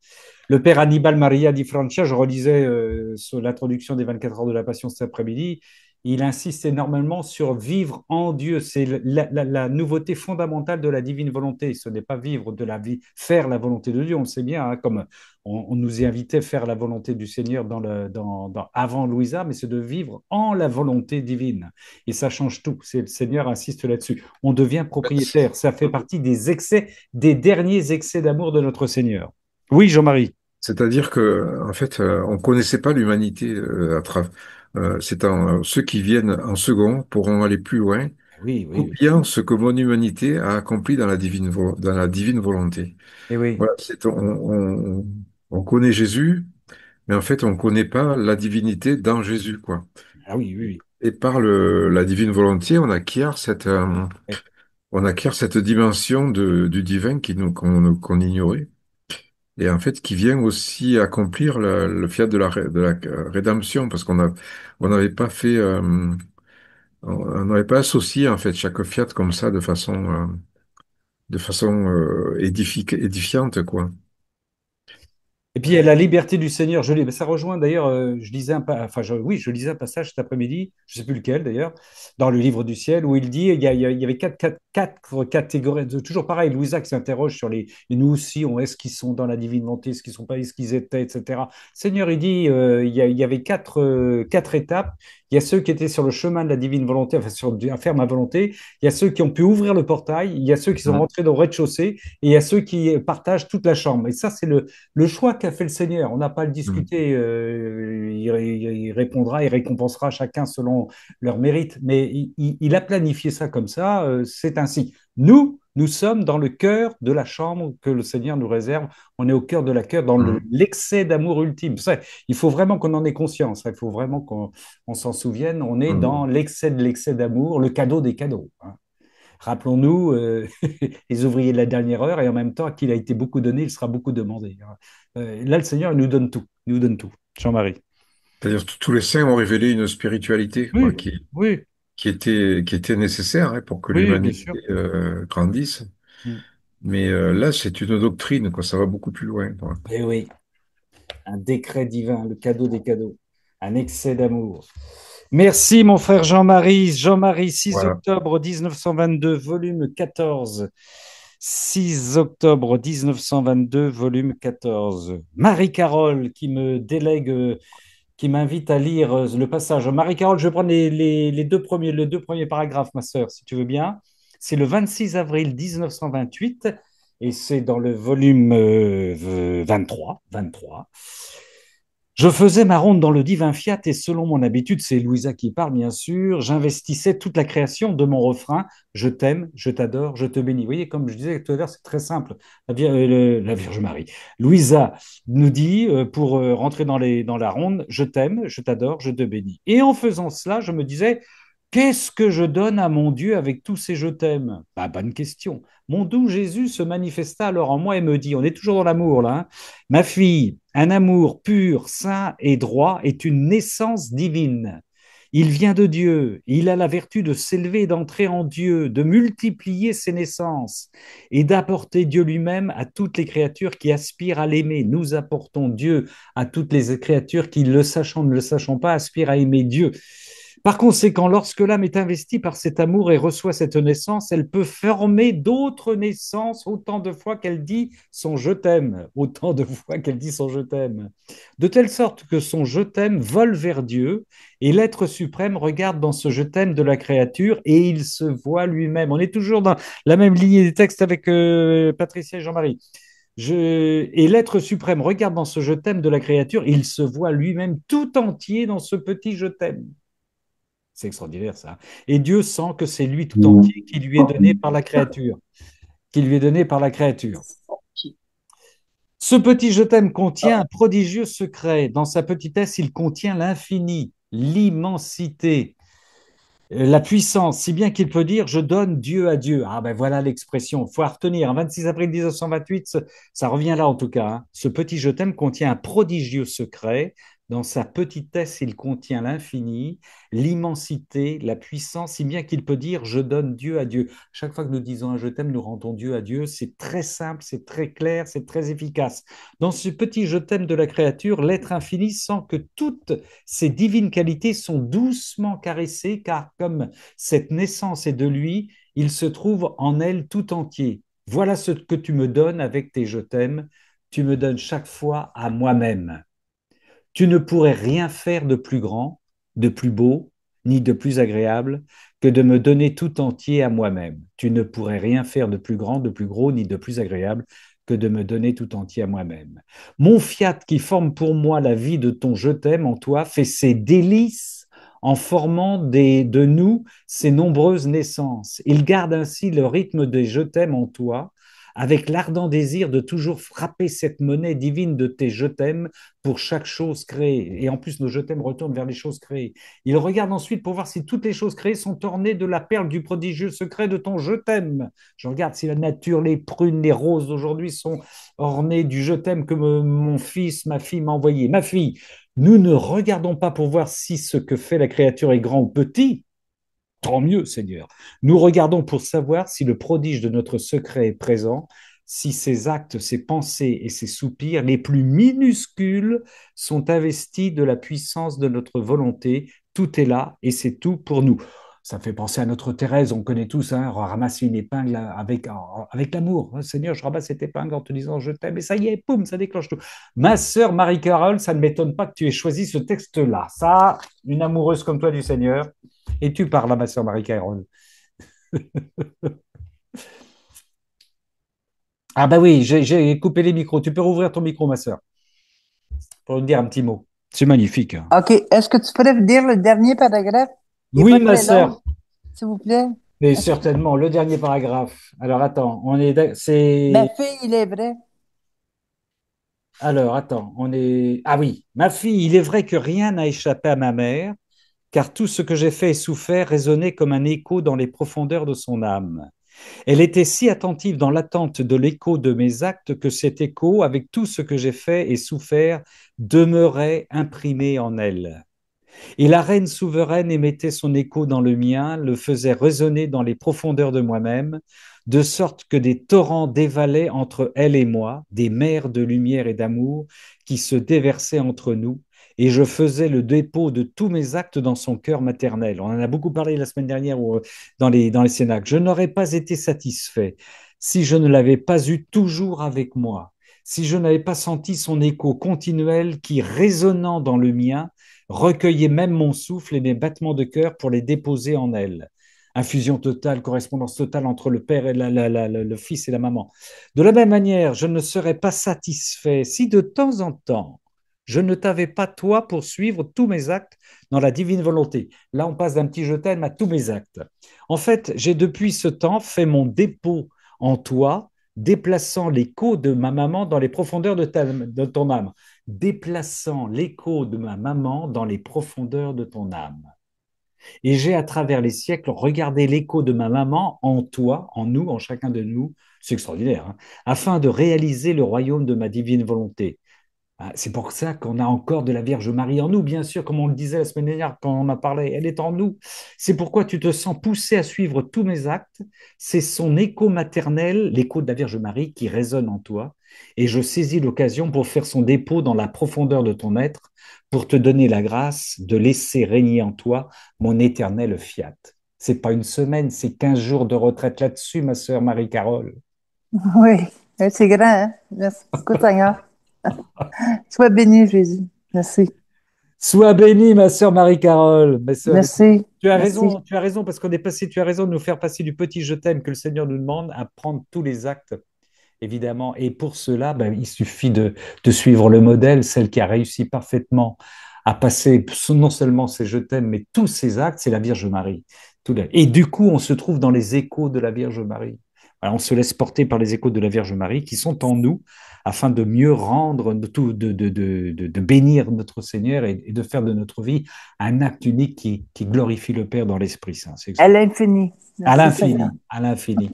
Le père Annibal Maria di Francia, je relisais sur l'introduction des 24 heures de la Passion cet après-midi, il insiste énormément sur vivre en Dieu. C'est la nouveauté fondamentale de la divine volonté. Ce n'est pas vivre de la vie, faire la volonté de Dieu. On le sait bien, hein, comme on nous y invitait à faire la volonté du Seigneur avant Louisa, mais c'est de vivre en la volonté divine. Et ça change tout. Le Seigneur insiste là-dessus. On devient propriétaire. Ça fait partie des excès, des derniers excès d'amour de notre Seigneur. Oui, Jean-Marie. C'est-à-dire que, en fait, on connaissait pas l'humanité à travers. Ceux qui viennent en second pourront aller plus loin, Oui, oui, oui. copiant ce que mon humanité a accompli dans dans la divine volonté. Et oui. Voilà, on connaît Jésus, mais en fait, on connaît pas la divinité dans Jésus, quoi. Ah oui, oui, Et par la divine volonté, oui. on acquiert cette dimension du divin qu'on ignorait. Et en fait, qui vient aussi accomplir le fiat de la rédemption, parce on n'avait pas fait, on n'avait pas associé en fait chaque fiat comme ça de façon édifiante, quoi. Et puis il y a la liberté du Seigneur. Ça rejoint d'ailleurs, je lisais oui, je lisais un passage cet après-midi, je ne sais plus lequel d'ailleurs, dans le livre du ciel, où il dit il y avait quatre catégories. Toujours pareil, Louisa qui s'interroge sur et nous aussi, est-ce qu'ils sont dans la divine volonté, est-ce qu'ils sont pas, est-ce qu'ils étaient, etc. Seigneur, il dit il y avait quatre étapes. Il y a ceux qui étaient sur le chemin de la divine volonté, enfin à faire ma volonté. Il y a ceux qui ont pu ouvrir le portail. Il y a ceux qui sont Mm. rentrés dans le rez-de-chaussée. Et il y a ceux qui partagent toute la chambre. Et ça, c'est le choix qu'a fait le Seigneur. On n'a pas à le Mm. discuter. Il répondra, il récompensera chacun selon leur mérite. Mais il a planifié ça comme ça. C'est ainsi. Nous sommes dans le cœur de la chambre que le Seigneur nous réserve. On est au cœur de la cœur, dans Mm. l'excès d'amour ultime. Ça, il faut vraiment qu'on en ait conscience. Il faut vraiment qu'on s'en souvienne. On est Mm. dans l'excès de l'excès d'amour, le cadeau des cadeaux. Hein. Rappelons-nous les ouvriers de la dernière heure et en même temps, à qui il a été beaucoup donné, il sera beaucoup demandé. Hein. Là, le Seigneur, il nous donne tout. Il nous donne tout. Jean-Marie. C'est-à-dire que tous les saints ont révélé une spiritualité, quoi, Oui, oui, qui était nécessaire hein, pour que oui, bien l'humanité sûr. grandisse. Mm. Mais là, c'est une doctrine, quoi, ça va beaucoup plus loin, quoi. Eh oui. un décret divin, le cadeau des cadeaux, un excès d'amour. Merci, mon frère Jean-Marie. Jean-Marie, 6 Voilà. octobre 1922, volume 14. 6 octobre 1922, volume 14. Marie-Carole qui me délègue, qui m'invite à lire le passage. Marie-Carole, je vais prendre les deux premiers paragraphes, ma sœur, si tu veux bien. C'est le 26 avril 1928 et c'est dans le volume 23. Je faisais ma ronde dans le divin fiat et selon mon habitude, c'est Louisa qui parle bien sûr, j'investissais toute la création de mon refrain, je t'aime, je t'adore, je te bénis. Vous voyez, comme je disais tout à l'heure, c'est très simple, la Vierge Marie. Louisa nous dit, pour rentrer dans la ronde, je t'aime, je t'adore, je te bénis. Et en faisant cela, je me disais, qu'est-ce que je donne à mon Dieu avec tous ces je t'aime? Bah, bonne question. Mon doux Jésus se manifesta alors en moi et me dit, on est toujours dans l'amour là, hein. Ma fille, un amour pur, saint et droit est une naissance divine. Il vient de Dieu, il a la vertu de s'élever et d'entrer en Dieu, de multiplier ses naissances et d'apporter Dieu lui-même à toutes les créatures qui aspirent à l'aimer. Nous apportons Dieu à toutes les créatures qui, le sachant, ne le sachant pas, aspirent à aimer Dieu. Par conséquent, lorsque l'âme est investie par cet amour et reçoit cette naissance, elle peut former d'autres naissances autant de fois qu'elle dit son je t'aime, autant de fois qu'elle dit son je t'aime. De telle sorte que son je t'aime vole vers Dieu et l'être suprême regarde dans ce je t'aime de la créature et il se voit lui-même. On est toujours dans la même lignée des textes avec Patricia et Jean-Marie. Et l'être suprême regarde dans ce je t'aime de la créature et il se voit lui-même tout entier dans ce petit je t'aime. C'est extraordinaire ça. Et Dieu sent que c'est lui tout entier qui lui est donné par la créature. Qui lui est donné par la créature. Ce petit je t'aime contient un prodigieux secret. Dans sa petitesse, il contient l'infini, l'immensité, la puissance, si bien qu'il peut dire je donne Dieu à Dieu. Ah ben voilà l'expression, il faut retenir. 26 avril 1928, ça revient là en tout cas, hein. Ce petit je t'aime contient un prodigieux secret. Dans sa petitesse, il contient l'infini, l'immensité, la puissance, si bien qu'il peut dire je donne Dieu à Dieu. Chaque fois que nous disons un je t'aime, nous rendons Dieu à Dieu. C'est très simple, c'est très clair, c'est très efficace. Dans ce petit je t'aime de la créature, l'être infini sent que toutes ces divines qualités sont doucement caressées, car comme cette naissance est de lui, il se trouve en elle tout entier. Voilà ce que tu me donnes avec tes je t'aime. Tu me donnes chaque fois à moi-même. Tu ne pourrais rien faire de plus grand, de plus beau, ni de plus agréable que de me donner tout entier à moi-même. Tu ne pourrais rien faire de plus grand, de plus gros, ni de plus agréable que de me donner tout entier à moi-même. Mon fiat qui forme pour moi la vie de ton je t'aime en toi fait ses délices en formant de nous ces nombreuses naissances. Il garde ainsi le rythme des je t'aime en toi, avec l'ardent désir de toujours frapper cette monnaie divine de tes je t'aime pour chaque chose créée. Et en plus, nos je t'aime retournent vers les choses créées. Il regarde ensuite pour voir si toutes les choses créées sont ornées de la perle du prodigieux secret de ton je t'aime. Je regarde si la nature, les prunes, les roses d'aujourd'hui sont ornées du je t'aime que mon fils, ma fille m'a envoyé. Ma fille, nous ne regardons pas pour voir si ce que fait la créature est grand ou petit. Tant mieux, Seigneur. Nous regardons pour savoir si le prodige de notre secret est présent, si ses actes, ses pensées et ses soupirs les plus minuscules sont investis de la puissance de notre volonté. Tout est là et c'est tout pour nous. Ça me fait penser à notre Thérèse, on connaît tous, hein, ramasser une épingle avec l'amour. Oh, Seigneur, je ramasse cette épingle en te disant je t'aime, et ça y est, poum, ça déclenche tout. Ma sœur Marie-Carole, ça ne m'étonne pas que tu aies choisi ce texte-là. Ça, une amoureuse comme toi du Seigneur, et tu parles à ma sœur Marie-Carole. Ah bah oui, j'ai coupé les micros. Tu peux rouvrir ton micro, ma sœur, pour nous dire un petit mot. C'est magnifique, hein. OK. Est-ce que tu pourrais me dire le dernier paragraphe? Il n'est Oui, pas ma très long, sœur, s'il vous plaît. mais certainement, le dernier paragraphe. Alors attends, Ma c'est... fille, il est vrai. Alors attends, on est... Ah oui, ma fille, il est vrai que rien n'a échappé à ma mère, car tout ce que j'ai fait et souffert résonnait comme un écho dans les profondeurs de son âme. Elle était si attentive dans l'attente de l'écho de mes actes que cet écho, avec tout ce que j'ai fait et souffert, demeurait imprimé en elle. Et la reine souveraine émettait son écho dans le mien, le faisait résonner dans les profondeurs de moi-même, de sorte que des torrents dévalaient entre elle et moi, des mers de lumière et d'amour qui se déversaient entre nous, et je faisais le dépôt de tous mes actes dans son cœur maternel. On en a beaucoup parlé la semaine dernière dans les cénacles. Je n'aurais pas été satisfait si je ne l'avais pas eu toujours avec moi, si je n'avais pas senti son écho continuel qui, résonnant dans le mien, recueillait même mon souffle et mes battements de cœur pour les déposer en elle. Infusion totale, correspondance totale entre le père et le fils et la maman. De la même manière, je ne serais pas satisfait si de temps en temps, je ne t'avais pas, toi, pour suivre tous mes actes dans la divine volonté. Là, on passe d'un petit je t'aime à tous mes actes. En fait, j'ai depuis ce temps fait mon dépôt en toi, déplaçant l'écho de ma maman dans les profondeurs de ton âme. Déplaçant l'écho de ma maman dans les profondeurs de ton âme. Et j'ai, à travers les siècles, regardé l'écho de ma maman en toi, en nous, en chacun de nous, c'est extraordinaire, hein, afin de réaliser le royaume de ma divine volonté. Ah, c'est pour ça qu'on a encore de la Vierge Marie en nous, bien sûr, comme on le disait la semaine dernière quand on a parlé, elle est en nous. C'est pourquoi tu te sens poussé à suivre tous mes actes. C'est son écho maternel, l'écho de la Vierge Marie qui résonne en toi. Et je saisis l'occasion pour faire son dépôt dans la profondeur de ton être, pour te donner la grâce de laisser régner en toi mon éternel fiat. C'est pas une semaine, c'est 15 jours de retraite là-dessus, ma sœur Marie-Carole. Oui, c'est grand, hein? Merci beaucoup, Seigneur. Sois béni, Jésus. Merci. Sois bénie, ma sœur Marie-Carole. Ma sœur, Merci. Merci. tu as raison, parce qu'on est passé, tu as raison de nous faire passer du petit je t'aime que le Seigneur nous demande à prendre tous les actes, évidemment. Et pour cela, ben, il suffit de suivre le modèle, celle qui a réussi parfaitement à passer non seulement ses je t'aime, mais tous ses actes, c'est la Vierge Marie. Et du coup, on se trouve dans les échos de la Vierge Marie. Alors, on se laisse porter par les échos de la Vierge Marie qui sont en nous afin de mieux rendre, de bénir notre Seigneur et de faire de notre vie un acte unique qui glorifie le Père dans l'Esprit Saint. À l'infini. À Merci, Seigneur. l'infini, à l'infini.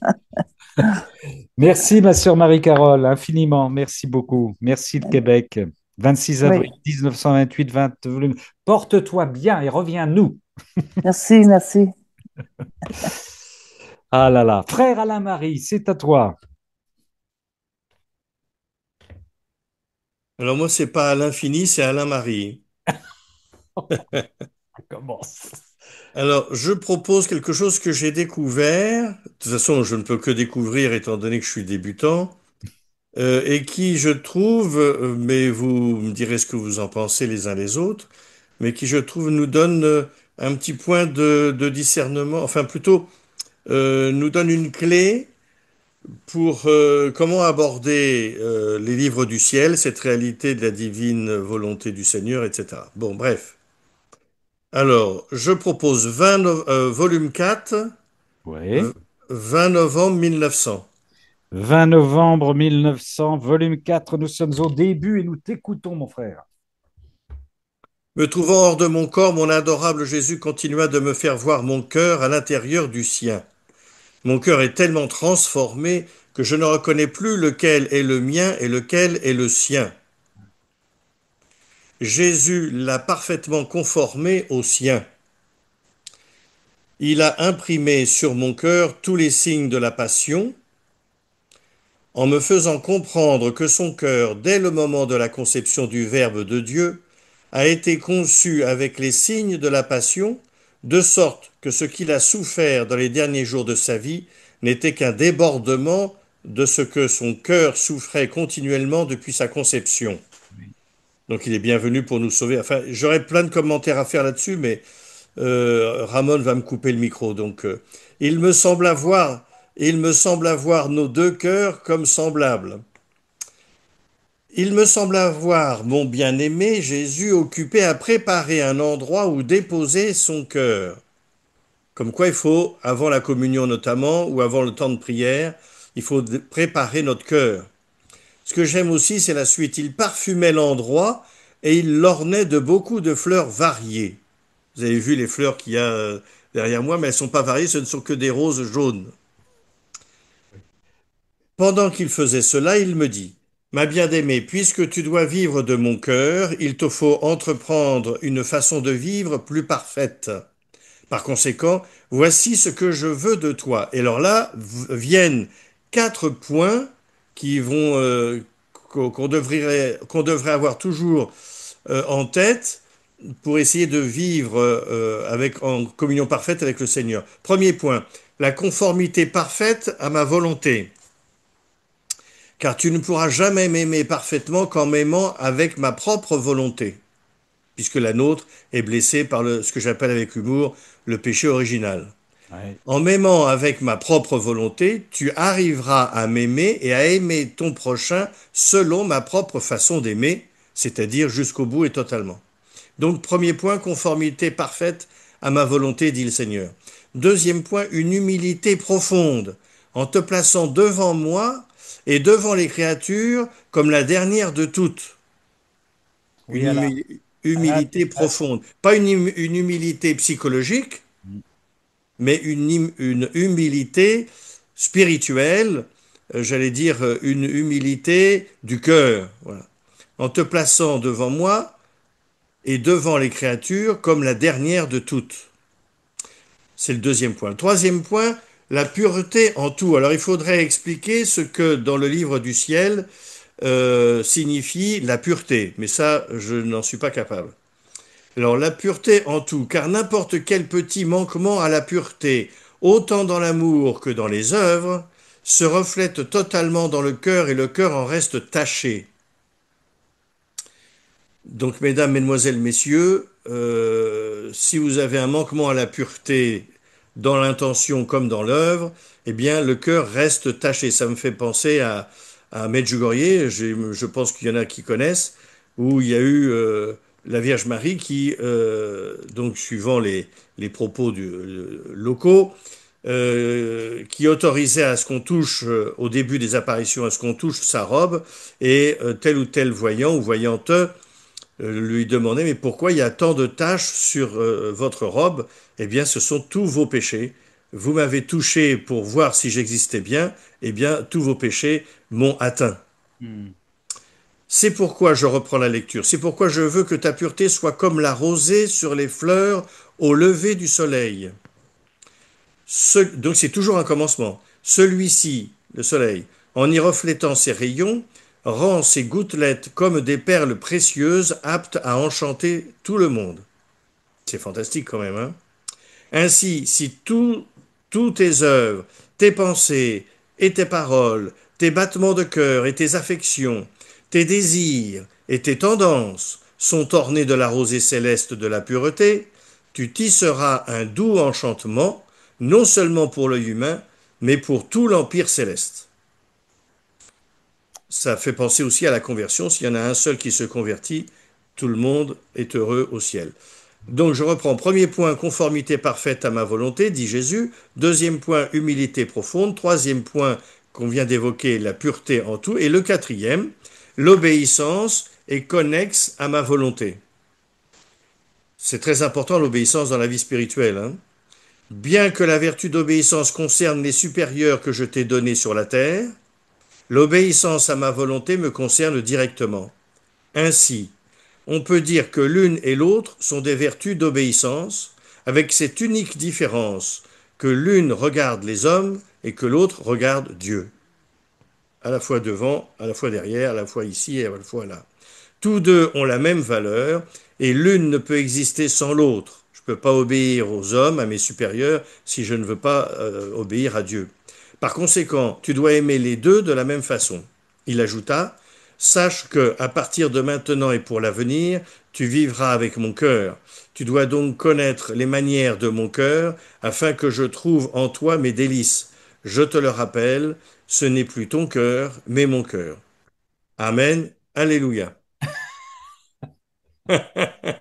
Merci, ma sœur Marie-Carole, infiniment. Merci beaucoup. Merci le Québec. 26 avril Oui. 1928, 20 volumes. Porte-toi bien et reviens-nous. Merci, merci. Ah là là. Frère Alain-Marie, c'est à toi. Alors moi, c'est pas à l'infini, c'est Alain Marie. On commence. Alors, je propose quelque chose que j'ai découvert. De toute façon, je ne peux que découvrir étant donné que je suis débutant. Et qui, je trouve, mais vous me direz ce que vous en pensez les uns les autres, mais qui, je trouve, nous donne un petit point de discernement, enfin plutôt, nous donne une clé pour comment aborder les livres du ciel, cette réalité de la divine volonté du Seigneur, etc. Bon, bref. Alors, je propose volume 4, v- Oui. 20 novembre 1900. 20 novembre 1900, volume 4. Nous sommes au début et nous t'écoutons, mon frère. Me trouvant hors de mon corps, mon adorable Jésus continua de me faire voir mon cœur à l'intérieur du sien. Mon cœur est tellement transformé que je ne reconnais plus lequel est le mien et lequel est le sien. Jésus l'a parfaitement conformé au sien. Il a imprimé sur mon cœur tous les signes de la passion, en me faisant comprendre que son cœur, dès le moment de la conception du Verbe de Dieu, a été conçu avec les signes de la passion, de sorte que ce qu'il a souffert dans les derniers jours de sa vie n'était qu'un débordement de ce que son cœur souffrait continuellement depuis sa conception. Donc il est bienvenu pour nous sauver. Enfin, j'aurais plein de commentaires à faire là-dessus, mais Ramon va me couper le micro. Donc, il me semble avoir, il me semble avoir nos deux cœurs comme semblables. Il me semble avoir, mon bien-aimé Jésus, occupé à préparer un endroit où déposer son cœur. Comme quoi il faut, avant la communion notamment, ou avant le temps de prière, il faut préparer notre cœur. Ce que j'aime aussi, c'est la suite. Il parfumait l'endroit et il l'ornait de beaucoup de fleurs variées. Vous avez vu les fleurs qu'il y a derrière moi, mais elles ne sont pas variées, ce ne sont que des roses jaunes. Pendant qu'il faisait cela, il me dit, ma bien-aimée, puisque tu dois vivre de mon cœur, il te faut entreprendre une façon de vivre plus parfaite. Par conséquent, voici ce que je veux de toi. Et alors là viennent 4 points qui vont qu'on devrait avoir toujours en tête pour essayer de vivre en communion parfaite avec le Seigneur. Premier point, la conformité parfaite à ma volonté. Car tu ne pourras jamais m'aimer parfaitement qu'en m'aimant avec ma propre volonté, puisque la nôtre est blessée par ce que j'appelle avec humour le péché original. Ouais. En m'aimant avec ma propre volonté, tu arriveras à m'aimer et à aimer ton prochain selon ma propre façon d'aimer, c'est-à-dire jusqu'au bout et totalement. Donc, premier point, conformité parfaite à ma volonté, dit le Seigneur. Deuxième point, une humilité profonde, en te plaçant devant moi et devant les créatures comme la dernière de toutes. Oui, Une à la- humilité profonde. Pas une humilité psychologique, mais une humilité spirituelle, j'allais dire une humilité du cœur. Voilà. En te plaçant devant moi et devant les créatures comme la dernière de toutes. C'est le deuxième point. Le troisième point, la pureté en tout. Alors il faudrait expliquer ce que dans le livre du ciel signifie la pureté, mais ça, je n'en suis pas capable. Alors la pureté en tout, car n'importe quel petit manquement à la pureté, autant dans l'amour que dans les œuvres, se reflète totalement dans le cœur et le cœur en reste taché. Donc, mesdames, mesdemoiselles, messieurs, si vous avez un manquement à la pureté dans l'intention comme dans l'œuvre, eh bien, le cœur reste taché. Ça me fait penser à Medjugorje, je pense qu'il y en a qui connaissent, où il y a eu la Vierge Marie qui, donc suivant les propos locaux, qui autorisait à ce qu'on touche, au début des apparitions, à ce qu'on touche sa robe, et tel ou tel voyant ou voyante lui demandait, mais pourquoi il y a tant de taches sur votre robe? Eh bien, ce sont tous vos péchés. Vous m'avez touché pour voir si j'existais bien, eh bien, tous vos péchés m'ont atteint. Hmm. C'est pourquoi je reprends la lecture. C'est pourquoi je veux que ta pureté soit comme la rosée sur les fleurs au lever du soleil. Donc c'est toujours un commencement. Celui-ci, le soleil, en y reflétant ses rayons, rend ses gouttelettes comme des perles précieuses aptes à enchanter tout le monde. C'est fantastique quand même, hein? Ainsi, si tous tes œuvres, tes pensées et tes paroles, tes battements de cœur et tes affections, tes désirs et tes tendances sont ornés de la rosée céleste de la pureté, tu tisseras un doux enchantement, non seulement pour l'œil humain, mais pour tout l'empire céleste. Ça fait penser aussi à la conversion. S'il y en a un seul qui se convertit, tout le monde est heureux au ciel. Donc je reprends. Premier point, conformité parfaite à ma volonté, dit Jésus. Deuxième point, humilité profonde. Troisième point qu'on vient d'évoquer, la pureté en tout. Et le quatrième, l'obéissance est connexe à ma volonté. C'est très important l'obéissance dans la vie spirituelle, hein. Bien que la vertu d'obéissance concerne les supérieurs que je t'ai donnés sur la terre, l'obéissance à ma volonté me concerne directement. Ainsi, on peut dire que l'une et l'autre sont des vertus d'obéissance, avec cette unique différence que l'une regarde les hommes et que l'autre regarde Dieu. À la fois devant, à la fois derrière, à la fois ici et à la fois là. Tous deux ont la même valeur et l'une ne peut exister sans l'autre. Je ne peux pas obéir aux hommes, à mes supérieurs, si je ne veux pas obéir à Dieu. Par conséquent, tu dois aimer les deux de la même façon. Il ajouta, sache que, à partir de maintenant et pour l'avenir, tu vivras avec mon cœur. Tu dois donc connaître les manières de mon cœur, afin que je trouve en toi mes délices. Je te le rappelle, ce n'est plus ton cœur, mais mon cœur. Amen. Alléluia.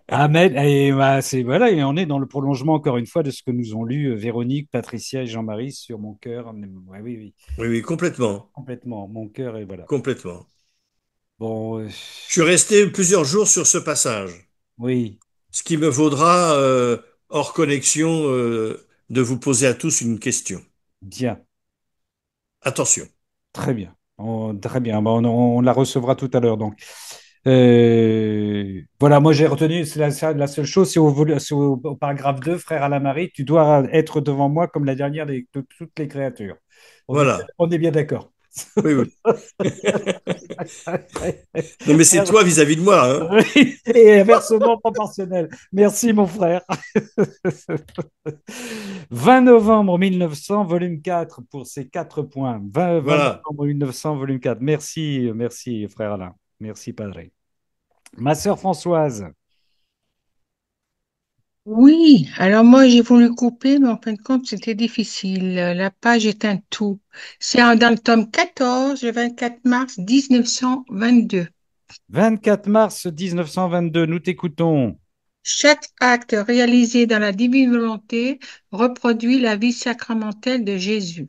Amen. Et bah, voilà, et on est dans le prolongement encore une fois de ce que nous ont lu Véronique, Patricia et Jean-Marie sur mon cœur. Ouais, oui, oui, Oui, oui, complètement. complètement. Mon cœur et voilà. Complètement. Bon, Je suis resté plusieurs jours sur ce passage, oui, ce qui me vaudra, hors connexion, de vous poser à tous une question. bien, Attention. très bien. Très bien. Bon, on la recevra tout à l'heure donc. Voilà, moi j'ai retenu, c'est la seule chose, c'est au paragraphe 2, frère Alain-Marie, tu dois être devant moi comme la dernière de toutes les créatures. Voilà. On est bien d'accord. Oui, oui. Non, mais c'est toi vis-à-vis de moi, hein. Oui, et inversement proportionnel. Merci, mon frère. 20 novembre 1900, volume 4, pour ces 4 points. 20 Voilà. novembre 1900, volume 4. Merci, merci, frère Alain. Merci, Padre. Ma sœur Françoise. Oui, alors moi j'ai voulu couper, mais en fin de compte c'était difficile. La page est un tout. Dans le tome 14, le 24 mars 1922. 24 mars 1922, nous t'écoutons. Chaque acte réalisé dans la divine volonté reproduit la vie sacramentelle de Jésus.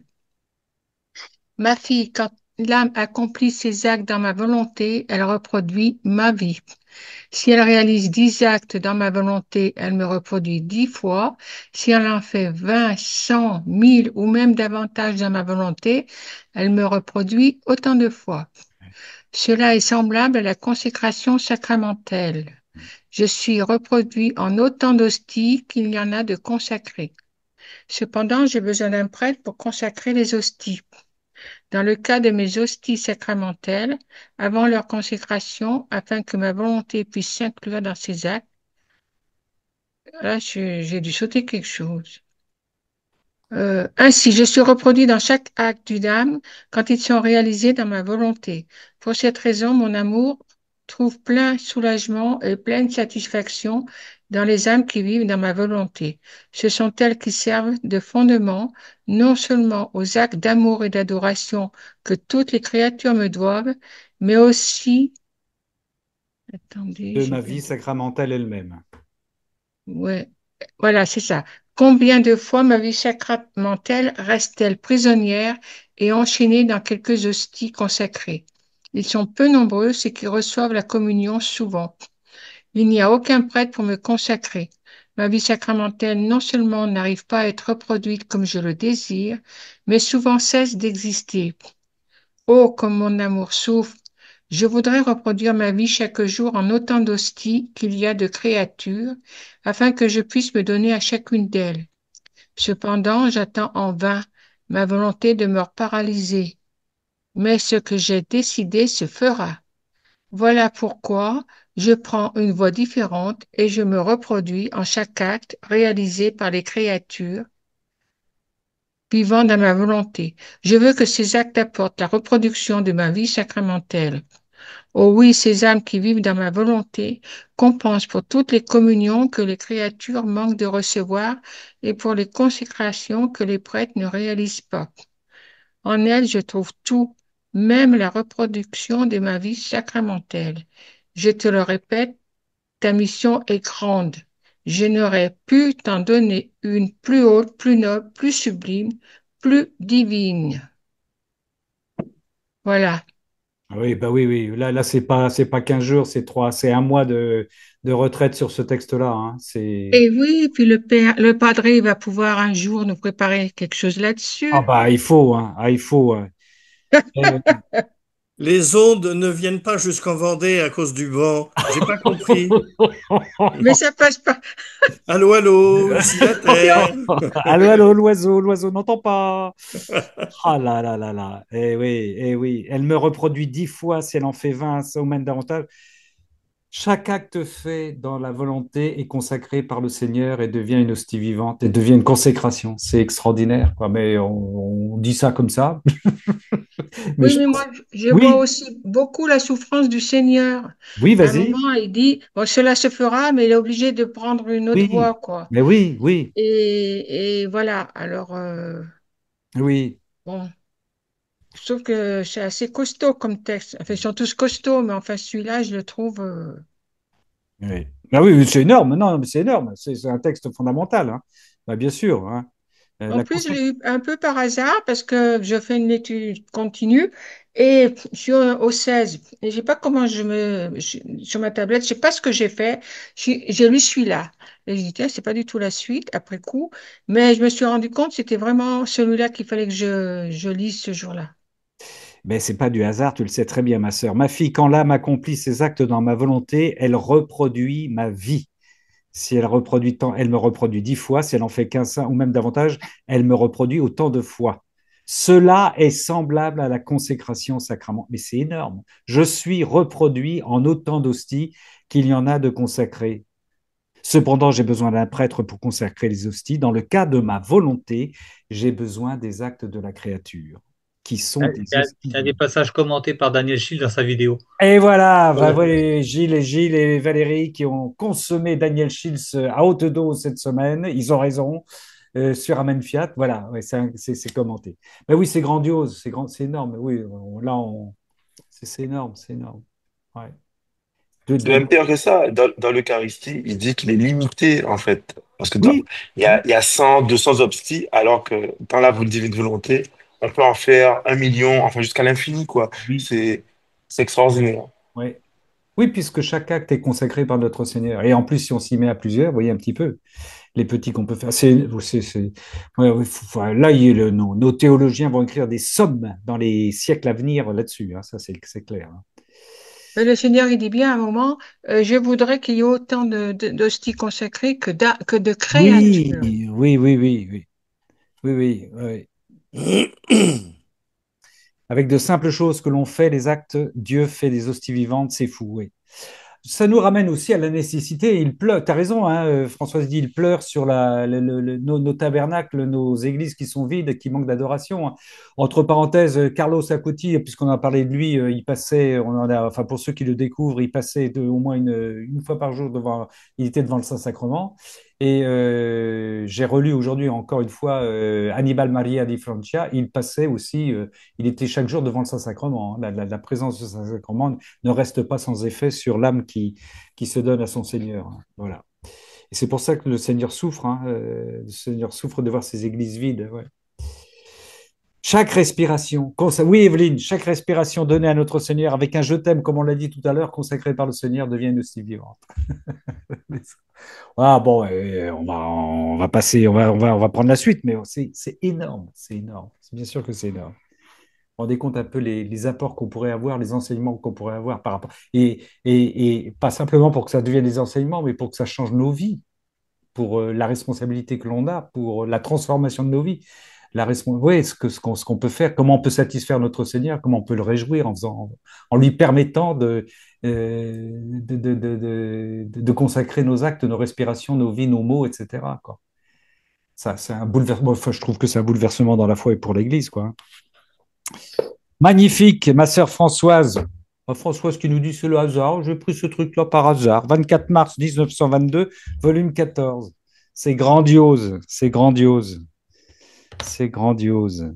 Ma fille, quand l'âme accomplit ses actes dans ma volonté, elle reproduit ma vie. Si elle réalise 10 actes dans ma volonté, elle me reproduit 10 fois. Si elle en fait 20, 100, 1000 ou même davantage dans ma volonté, elle me reproduit autant de fois. Cela est semblable à la consécration sacramentelle. Je suis reproduit en autant d'hosties qu'il y en a de consacrés. Cependant, j'ai besoin d'un prêtre pour consacrer les hosties. Dans le cas de mes hosties sacramentelles, avant leur consécration, afin que ma volonté puisse s'inclure dans ces actes, là, j'ai dû sauter quelque chose. Ainsi, je suis reproduit dans chaque acte d'une âme quand ils sont réalisés dans ma volonté. Pour cette raison, mon amour trouve plein soulagement et pleine satisfaction dans les âmes qui vivent dans ma volonté. Ce sont elles qui servent de fondement non seulement aux actes d'amour et d'adoration que toutes les créatures me doivent, mais aussi, attendez, De j'ai ma vie perdu. sacramentelle elle-même. Ouais, voilà, c'est ça. Combien de fois ma vie sacramentelle reste-t-elle prisonnière et enchaînée dans quelques hosties consacrées? Ils sont peu nombreux, ceux qui reçoivent la communion souvent. Il n'y a aucun prêtre pour me consacrer. Ma vie sacramentelle non seulement n'arrive pas à être reproduite comme je le désire, mais souvent cesse d'exister. Oh, comme mon amour souffre! Je voudrais reproduire ma vie chaque jour en autant d'hosties qu'il y a de créatures, afin que je puisse me donner à chacune d'elles. Cependant, j'attends en vain. Ma volonté demeure paralysée. Mais ce que j'ai décidé se fera. Voilà pourquoi je prends une voie différente et je me reproduis en chaque acte réalisé par les créatures vivant dans ma volonté. Je veux que ces actes apportent la reproduction de ma vie sacramentelle. Oh oui, ces âmes qui vivent dans ma volonté compensent pour toutes les communions que les créatures manquent de recevoir et pour les consécrations que les prêtres ne réalisent pas. En elles, je trouve tout, même la reproduction de ma vie sacramentelle. Je te le répète, ta mission est grande. Je n'aurais pu t'en donner une plus haute, plus noble, plus sublime, plus divine. Voilà. Ah oui, bah oui, oui. Là, c'est pas 15 jours, c'est un mois de retraite sur ce texte-là, hein. Et oui, puis le padre va pouvoir un jour nous préparer quelque chose Ah là-dessus. bah il faut, hein. Ah, il faut. Euh, Les ondes ne viennent pas jusqu'en Vendée à cause du vent. J'ai pas compris. Mais ça passe pas. Allô, allô, ici la Terre. Allô, allô, l'oiseau n'entend pas. Ah là là là là. Eh oui, eh oui. Elle me reproduit 10 fois si elle en fait 20, ça ou même davantage. Chaque acte fait dans la volonté est consacré par le Seigneur et devient une hostie vivante et devient une consécration. C'est extraordinaire, quoi. Mais on dit ça comme ça. Mais Oui, je mais pense. moi, je vois Oui, aussi beaucoup la souffrance du Seigneur. oui, À un vas-y. moment, il dit, bon, cela se fera, mais il est obligé de prendre une autre voie, Oui, quoi. mais oui, oui, Et voilà. Alors, oui. bon, je trouve que c'est assez costaud comme texte. Enfin, ils sont tous costauds, mais enfin, celui-là, je le trouve. Oui. Ah oui, oui, c'est énorme. Non, mais c'est énorme. C'est un texte fondamental, hein. Bah, bien sûr, hein. En La plus, je consacration. l'ai eu un peu par hasard parce que je fais une étude continue et je suis au 16. Et je sais pas comment sur ma tablette, je sais pas ce que j'ai fait. J'ai lu celui-là. Et j'ai dit, tiens, c'est pas du tout la suite après coup. Mais je me suis rendu compte que c'était vraiment celui-là qu'il fallait que je lise ce jour-là. Ben, c'est pas du hasard, tu le sais très bien, ma sœur. Ma fille, quand l'âme accomplit ses actes dans ma volonté, elle reproduit ma vie. Si elle reproduit tant, elle me reproduit 10 fois. Si elle en fait 15 ou même davantage, elle me reproduit autant de fois. Cela est semblable à la consécration au sacrement. Mais c'est énorme. Je suis reproduit en autant d'hosties qu'il y en a de consacrés. Cependant, j'ai besoin d'un prêtre pour consacrer les hosties. Dans le cas de ma volonté, j'ai besoin des actes de la créature, qui sont Il des y a, hosties il y a des vives. passages commentés par Daniel Schill dans sa vidéo. Et voilà, Voilà. Gilles et Valérie qui ont consommé Daniel Schills à haute dose cette semaine, ils ont raison, sur Amen Fiat, voilà, ouais, c'est commenté. Mais oui, c'est grandiose, c'est énorme, oui, c'est énorme, c'est énorme. Ouais. C'est même pire que ça. Dans l'Eucharistie, il dit qu'il est limité, en fait. Parce que Oui, il y a 100, 200 hosties, alors que dans la divine volonté, on peut en faire 1 million, enfin jusqu'à l'infini, quoi. oui, C'est extraordinaire. ouais. Oui, puisque chaque acte est consacré par notre Seigneur. Et en plus, si on s'y met à plusieurs, vous voyez un petit peu les petits qu'on peut faire. Ouais, ouais, là, nos théologiens vont écrire des sommes dans les siècles à venir là-dessus, hein, ça, c'est clair. Hein. Le Seigneur, il dit bien à un moment, je voudrais qu'il y ait autant d'hosties consacrées que de Oui, créatures. oui, oui, oui, oui, oui, oui, oui. Avec de simples choses que l'on fait, les actes, Dieu fait des hosties vivantes, c'est fou, oui. Ça nous ramène aussi à la nécessité. Il pleure, tu as raison, hein, Françoise dit, il pleure sur nos tabernacles, nos églises qui sont vides, qui manquent d'adoration. Hein. Entre parenthèses, Carlos Acuti, puisqu'on a parlé de lui, il passait, enfin pour ceux qui le découvrent, il passait au moins une fois par jour il était devant le Saint-Sacrement. Et j'ai relu aujourd'hui encore une fois Hannibal Maria di Francia, il passait aussi, il était chaque jour devant le Saint-Sacrement. Hein. La présence du Saint-Sacrement ne reste pas sans effet sur l'âme qui se donne à son Seigneur. Hein. Voilà. Et c'est pour ça que le Seigneur souffre. Hein, le Seigneur souffre de voir ses églises vides. Ouais. Chaque respiration, oui Evelyne, chaque respiration donnée à notre Seigneur avec un je t'aime, comme on l'a dit tout à l'heure, consacré par le Seigneur, devient une hostie vivante. Ah bon, on va passer, on va prendre la suite, mais c'est énorme, c'est énorme. C'est bien sûr que c'est énorme. Vous vous rendez compte un peu les apports qu'on pourrait avoir, les enseignements qu'on pourrait avoir par rapport. Et pas simplement pour que ça devienne des enseignements, mais pour que ça change nos vies, pour la responsabilité que l'on a, pour la transformation de nos vies. Oui, ce qu'on peut faire, comment on peut satisfaire notre Seigneur, comment on peut le réjouir en lui permettant de consacrer nos actes, nos respirations, nos vies, nos mots, etc. Quoi. Ça, c'est un bouleversement. Enfin, je trouve que c'est un bouleversement dans la foi et pour l'Église, quoi. Magnifique, ma sœur Françoise. Françoise qui nous dit c'est le hasard, j'ai pris ce truc-là par hasard. 24 mars 1922, volume 14. C'est grandiose, c'est grandiose, c'est grandiose.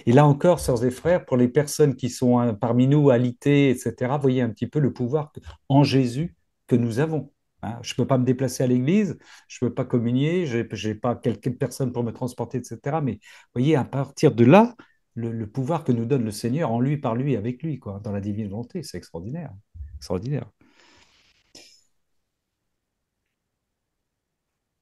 Et là encore, sœurs et frères, pour les personnes qui sont parmi nous alitées, etc., voyez un petit peu le pouvoir en Jésus que nous avons. Hein, je ne peux pas me déplacer à l'église, je ne peux pas communier, je n'ai pas quelques personnes pour me transporter, etc. Mais voyez, à partir de là, le pouvoir que nous donne le Seigneur en lui, par lui, avec lui, quoi, dans la divine volonté, c'est extraordinaire. Extraordinaire.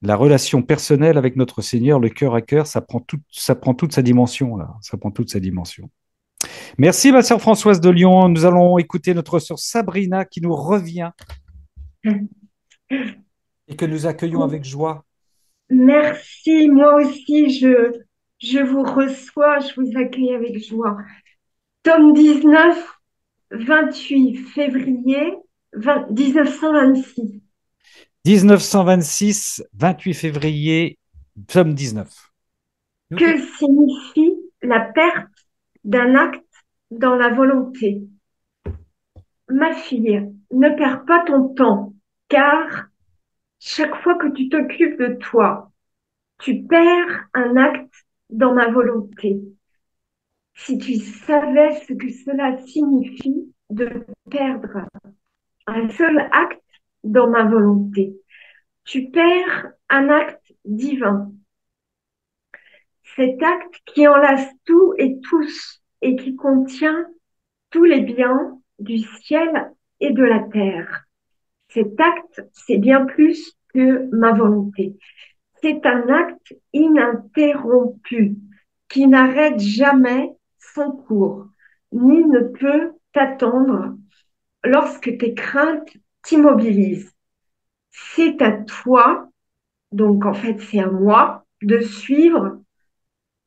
La relation personnelle avec notre Seigneur, le cœur à cœur, ça prend toute sa dimension, là. Ça prend toute sa dimension. Merci, ma sœur Françoise de Lyon. Nous allons écouter notre sœur Sabrina qui nous revient et que nous accueillons avec joie. Merci, moi aussi, je vous reçois, je vous accueille avec joie. Tome 19, 28 février 1926. 1926, 28 février, psaume 19. Que signifie la perte d'un acte dans la volonté? Ma fille, ne perds pas ton temps, car chaque fois que tu t'occupes de toi, tu perds un acte dans ma volonté. Si tu savais ce que cela signifie de perdre un seul acte dans ma volonté, tu perds un acte divin. Cet acte qui enlace tout et tous et qui contient tous les biens du ciel et de la terre. Cet acte, c'est bien plus que ma volonté. C'est un acte ininterrompu qui n'arrête jamais son cours. ni ne peut t'attendre lorsque tes craintes t'immobilisent. C'est à toi, donc en fait c'est à moi, de suivre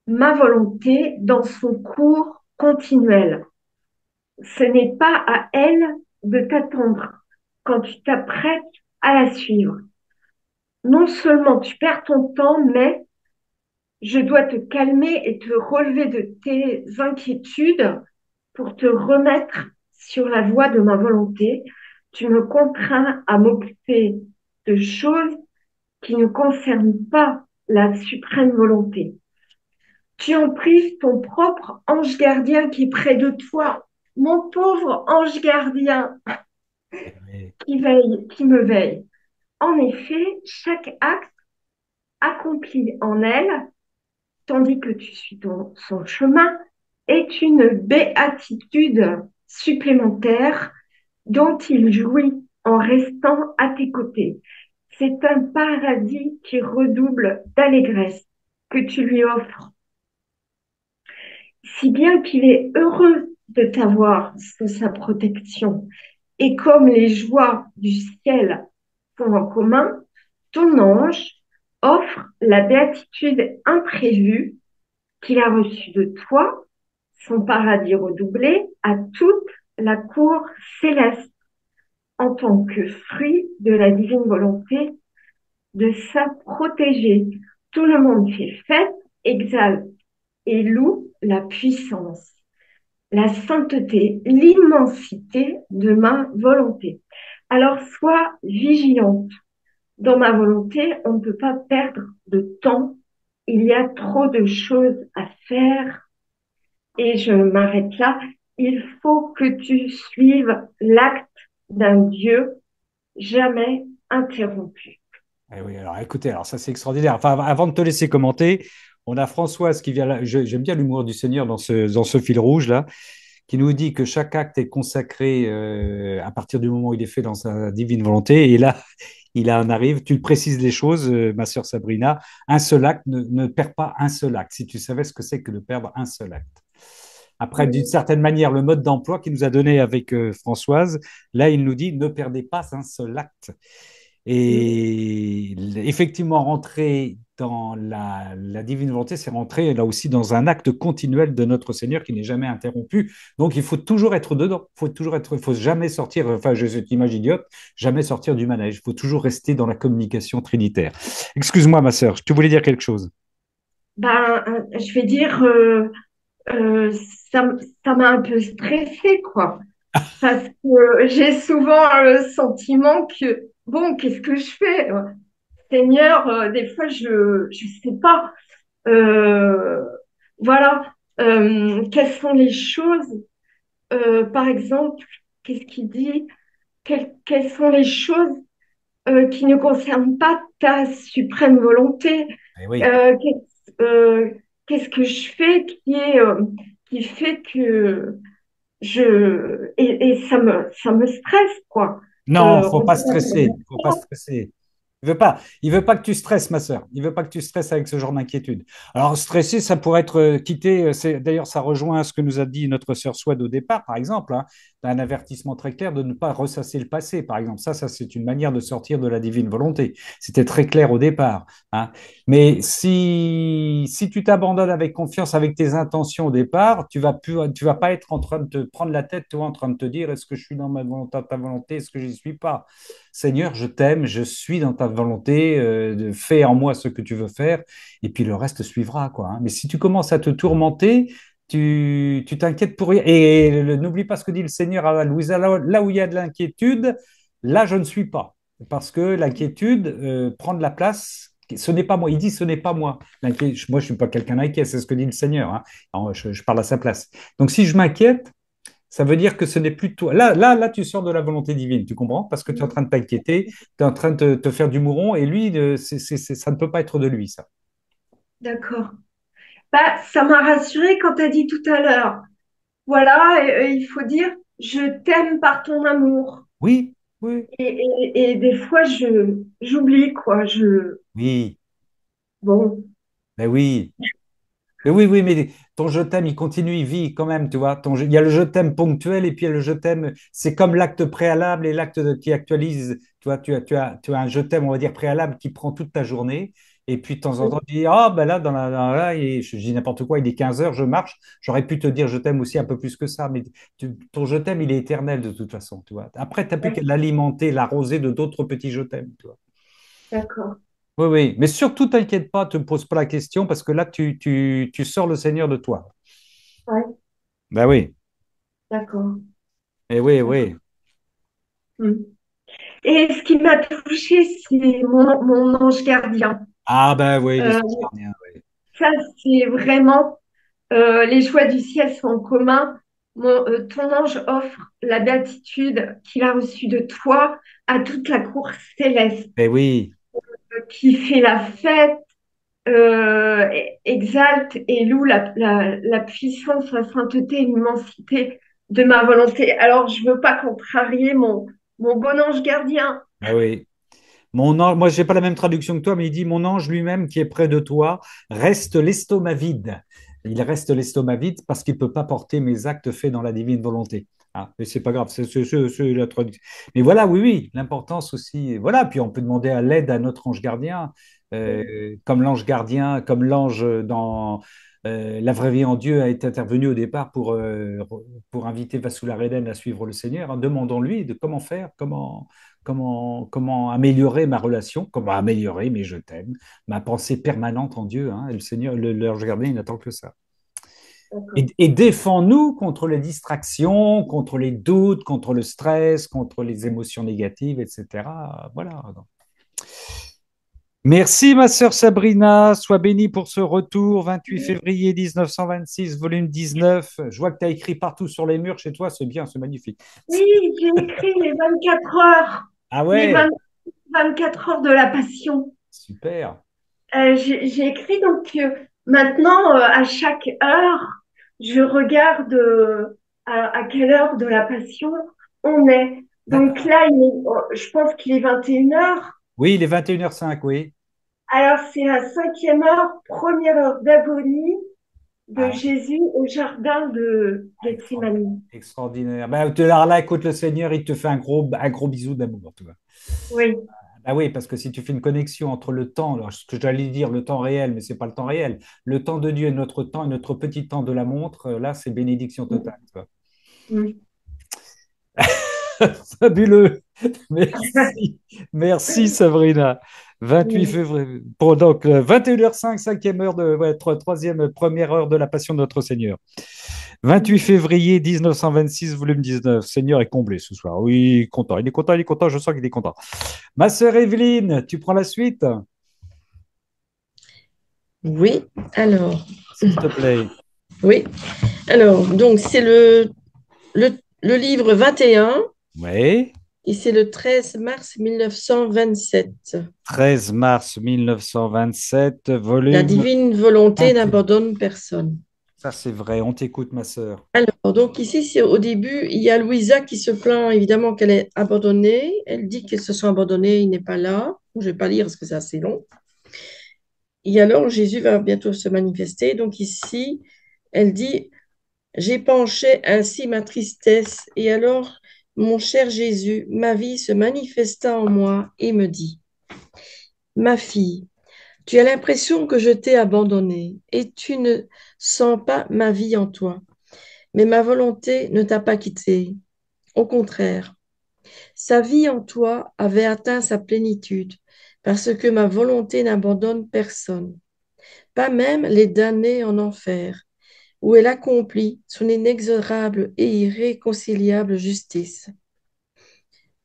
ma volonté dans son cours continuel. Ce n'est pas à elle de t'attendre quand tu t'apprêtes à la suivre. Non seulement tu perds ton temps, mais je dois te calmer et te relever de tes inquiétudes pour te remettre sur la voie de ma volonté. Tu me contrains à m'occuper de choses qui ne concernent pas la suprême volonté. Tu en prives ton propre ange gardien qui est près de toi, mon pauvre ange gardien qui me veille. En effet, chaque acte accompli en elle, tandis que tu suis son chemin, est une béatitude supplémentaire dont il jouit en restant à tes côtés. C'est un paradis qui redouble d'allégresse que tu lui offres, si bien qu'il est heureux de t'avoir sous sa protection. Et comme les joies du ciel sont en commun, ton ange offre la béatitude imprévue qu'il a reçue de toi, son paradis redoublé, à toute la cour céleste, en tant que fruit de la divine volonté de sa protégée. Tout le monde fait fête, exalte et loue la puissance, la sainteté, l'immensité de ma volonté. Alors sois vigilante. Dans ma volonté, on ne peut pas perdre de temps. Il y a trop de choses à faire et je m'arrête là. Il faut que tu suives l'acte d'un Dieu jamais interrompu. Eh oui, alors écoutez, alors ça c'est extraordinaire. Enfin, avant de te laisser commenter, on a Françoise qui vient là. J'aime bien l'humour du Seigneur dans ce fil rouge là, qui nous dit que chaque acte est consacré à partir du moment où il est fait dans sa divine volonté. Et là, il en arrive, tu précises les choses, ma sœur Sabrina. Un seul acte ne perd pas un seul acte. Si tu savais ce que c'est que de perdre un seul acte. Après, d'une certaine manière, le mode d'emploi qu'il nous a donné avec Françoise, là, il nous dit ne perdez pas un seul acte. Et effectivement, rentrer dans la divine volonté, c'est rentrer là aussi dans un acte continuel de notre Seigneur qui n'est jamais interrompu. Donc, il faut toujours être dedans. Il faut jamais sortir, enfin, je cette image idiote, jamais sortir du manège. Il faut toujours rester dans la communication trinitaire. Excuse-moi, ma sœur, tu voulais dire quelque chose? Je vais dire, euh, ça, ça m'a un peu stressée, quoi. Parce que j'ai souvent le sentiment que, bon, qu'est-ce que je fais? Seigneur, des fois, je sais pas. Euh, voilà. Quelles sont les choses, par exemple, qu'est-ce qu'il dit? Quelles sont les choses qui ne concernent pas ta suprême volonté? Eh oui. Qu'est-ce que je fais qui fait que ça me stresse, quoi. Non, faut pas stresser. Regarde, Faut pas stresser. Il veut pas que tu stresses, ma sœur. Il veut pas que tu stresses avec ce genre d'inquiétude. Alors, stresser, ça pourrait être quitter. D'ailleurs, ça rejoint ce que nous a dit notre sœur Swad au départ, par exemple, hein, un avertissement très clair de ne pas ressasser le passé, par exemple. Ça, c'est une manière de sortir de la divine volonté. C'était très clair au départ, hein. Mais si tu t'abandonnes avec confiance, avec tes intentions au départ, tu vas pas être en train de te prendre la tête, toi, en train de te dire, est-ce que je suis dans ma volonté, ta volonté, est-ce que je n'y suis pas? Seigneur, je t'aime, je suis dans ta volonté, fais en moi ce que tu veux faire, et puis le reste suivra, quoi, hein. Mais si tu commences à te tourmenter, tu t'inquiètes pour rien. Et n'oublie pas ce que dit le Seigneur à Louisa, là où il y a de l'inquiétude, là je ne suis pas. Parce que l'inquiétude prend de la place. Ce n'est pas moi. Il dit ce n'est pas moi. Moi, je ne suis pas quelqu'un d'inquiet, c'est ce que dit le Seigneur, hein. Alors, je parle à sa place. Donc, si je m'inquiète, ça veut dire que ce n'est plus toi. Là, tu sors de la volonté divine, tu comprends? Parce que tu es en train de t'inquiéter, tu es en train de te faire du mouron, et lui, ça ne peut pas être de lui, ça. d'accord. Bah, ça m'a rassurée quand tu as dit tout à l'heure. Voilà, il faut dire, je t'aime par ton amour. Oui, oui, Et des fois, j'oublie, quoi. oui, Bon, ben oui. Mais oui, oui, mais ton je t'aime, il continue, il vit quand même, tu vois. Il y a le je t'aime ponctuel et puis il y a le je t'aime, c'est comme l'acte préalable et qui actualise. Tu vois, tu as un je t'aime, on va dire, préalable qui prend toute ta journée. Et puis de temps en temps, tu dis, ah, ben là, là je dis n'importe quoi, il est 15 heures, je marche. J'aurais pu te dire je t'aime aussi un peu plus que ça, mais ton je t'aime, il est éternel de toute façon, tu vois. Après, tu n'as plus qu'à l'alimenter, l'arroser de d'autres petits je t'aime, tu vois. D'accord. Oui, oui, mais surtout, t'inquiète pas, ne te pose pas la question parce que là, tu sors le Seigneur de toi. Ouais, Ben oui, d'accord. et oui, D'accord. oui. Hmm. Et ce qui m'a touchée, c'est mon ange gardien. Ah ben oui, les Euh, anges gardiens, oui. Ça, c'est vraiment les choix du ciel sont en commun. Ton ange offre la béatitude qu'il a reçue de toi à toute la cour céleste Ben oui, qui fait la fête, exalte et loue la puissance, la sainteté et l'immensité de ma volonté. Alors, je veux pas contrarier mon bon ange gardien. ben oui. Mon ange, moi, j'ai pas la même traduction que toi, mais il dit, mon ange lui-même qui est près de toi reste l'estomac vide. Il reste l'estomac vide parce qu'il peut pas porter mes actes faits dans la divine volonté. Ah, mais c'est pas grave, c'est la traduction. Mais voilà, oui, oui, l'importance aussi. Voilà, puis on peut demander à l'aide à notre ange gardien, comme l'ange gardien, comme l'ange dans La vraie vie en Dieu a été intervenu au départ pour inviter Vassoula-Reden à suivre le Seigneur. Hein. Demandons-lui de comment faire, comment améliorer ma relation, comment améliorer, mais je t'aime, ma pensée permanente en Dieu. Hein, et le Seigneur, l'ange gardien, il n'attend que ça. Et, D'accord. et défends-nous contre les distractions, contre les doutes, contre le stress, contre les émotions négatives, etc. Voilà. Merci, ma sœur Sabrina. Sois bénie pour ce retour. 28 février 1926, volume 19. Je vois que tu as écrit partout sur les murs chez toi. C'est bien, c'est magnifique. Oui, j'ai écrit les 24 heures, Ah les ouais, 24 heures de la Passion. super. J'ai écrit donc maintenant, à chaque heure, je regarde à quelle heure de la Passion on est. Donc D'accord. là, je pense qu'il est 21 heures. Oui, il est 21h05, oui. Alors c'est la cinquième heure, première heure d'agonie de Ah ouais, Jésus au jardin de Gethsemane. extraordinaire. Ben, alors là, écoute, le Seigneur, il te fait un gros bisou d'amour, tu vois. Oui, Ah oui, parce que si tu fais une connexion entre le temps, alors ce que j'allais dire, le temps réel, mais c'est pas le temps réel, le temps de Dieu et notre petit temps de la montre, là, c'est bénédiction totale. Tu vois. mm. Fabuleux. Merci. Merci, Sabrina. 28 Oui. février. Pour donc 21h05, cinquième heure de ouais, troisième, première heure de la Passion de notre Seigneur. 28 février 1926, volume 19. Seigneur est comblé ce soir. Oui, content. Il est content, il est content. Je sens qu'il est content. Ma sœur Evelyne, tu prends la suite, Oui, alors, s'il te plaît. oui, alors, donc c'est le livre 21 Oui. et c'est le 13 mars 1927. 13 mars 1927, La volume divine volonté 21. n'abandonne personne. Ça, c'est vrai. On t'écoute, ma sœur. Alors, donc ici, c'est au début, il y a Louisa qui se plaint évidemment qu'elle est abandonnée. Elle dit qu'elle se sent abandonnée, il n'est pas là. Je ne vais pas lire parce que c'est assez long. Et alors, Jésus va bientôt se manifester. Donc ici, elle dit, j'ai penché ainsi ma tristesse. Et alors, mon cher Jésus, ma vie se manifesta en moi et me dit, ma fille, tu as l'impression que je t'ai abandonnée et tu ne sens pas ma vie en toi. Mais ma volonté ne t'a pas quittée. Au contraire, sa vie en toi avait atteint sa plénitude parce que ma volonté n'abandonne personne, pas même les damnés en enfer, où elle accomplit son inexorable et irréconciliable justice.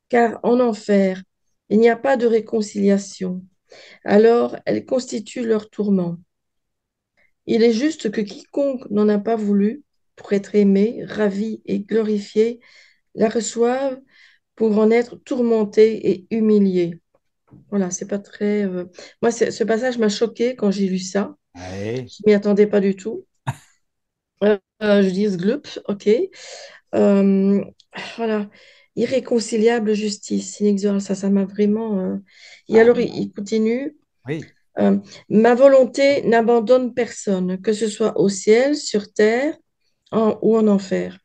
Car en enfer, il n'y a pas de réconciliation, alors elle constitue leur tourment. Il est juste que quiconque n'en a pas voulu, pour être aimé, ravi et glorifié, la reçoive pour en être tourmenté et humilié. Voilà, c'est pas très. Moi, ce passage m'a choqué quand j'ai lu ça. Oui. Je m'y attendais pas du tout. Je dis glup, ok. Euh, voilà, irréconciliable justice, inexorable, ça m'a vraiment. Et Ah alors, oui. il continue. Oui. Euh, Ma volonté n'abandonne personne, que ce soit au ciel, sur terre ou en enfer.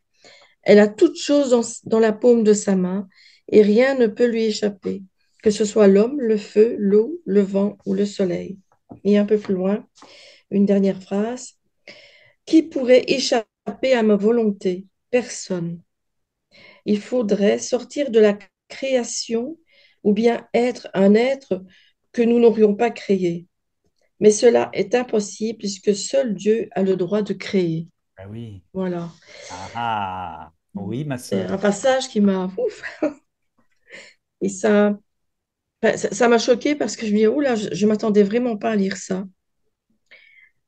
Elle a toutes choses dans la paume de sa main et rien ne peut lui échapper, que ce soit l'homme, le feu, l'eau, le vent ou le soleil. Et un peu plus loin, une dernière phrase. Qui pourrait échapper à ma volonté? Personne. Il faudrait sortir de la création ou bien être un être que nous n'aurions pas créé. Mais cela est impossible puisque seul Dieu a le droit de créer. Ah oui. Voilà. Ah, oui, ma C'est sœur. un passage qui m'a... Ouf. Et ça m'a choqué parce que je me dis, oh là, je m'attendais vraiment pas à lire ça.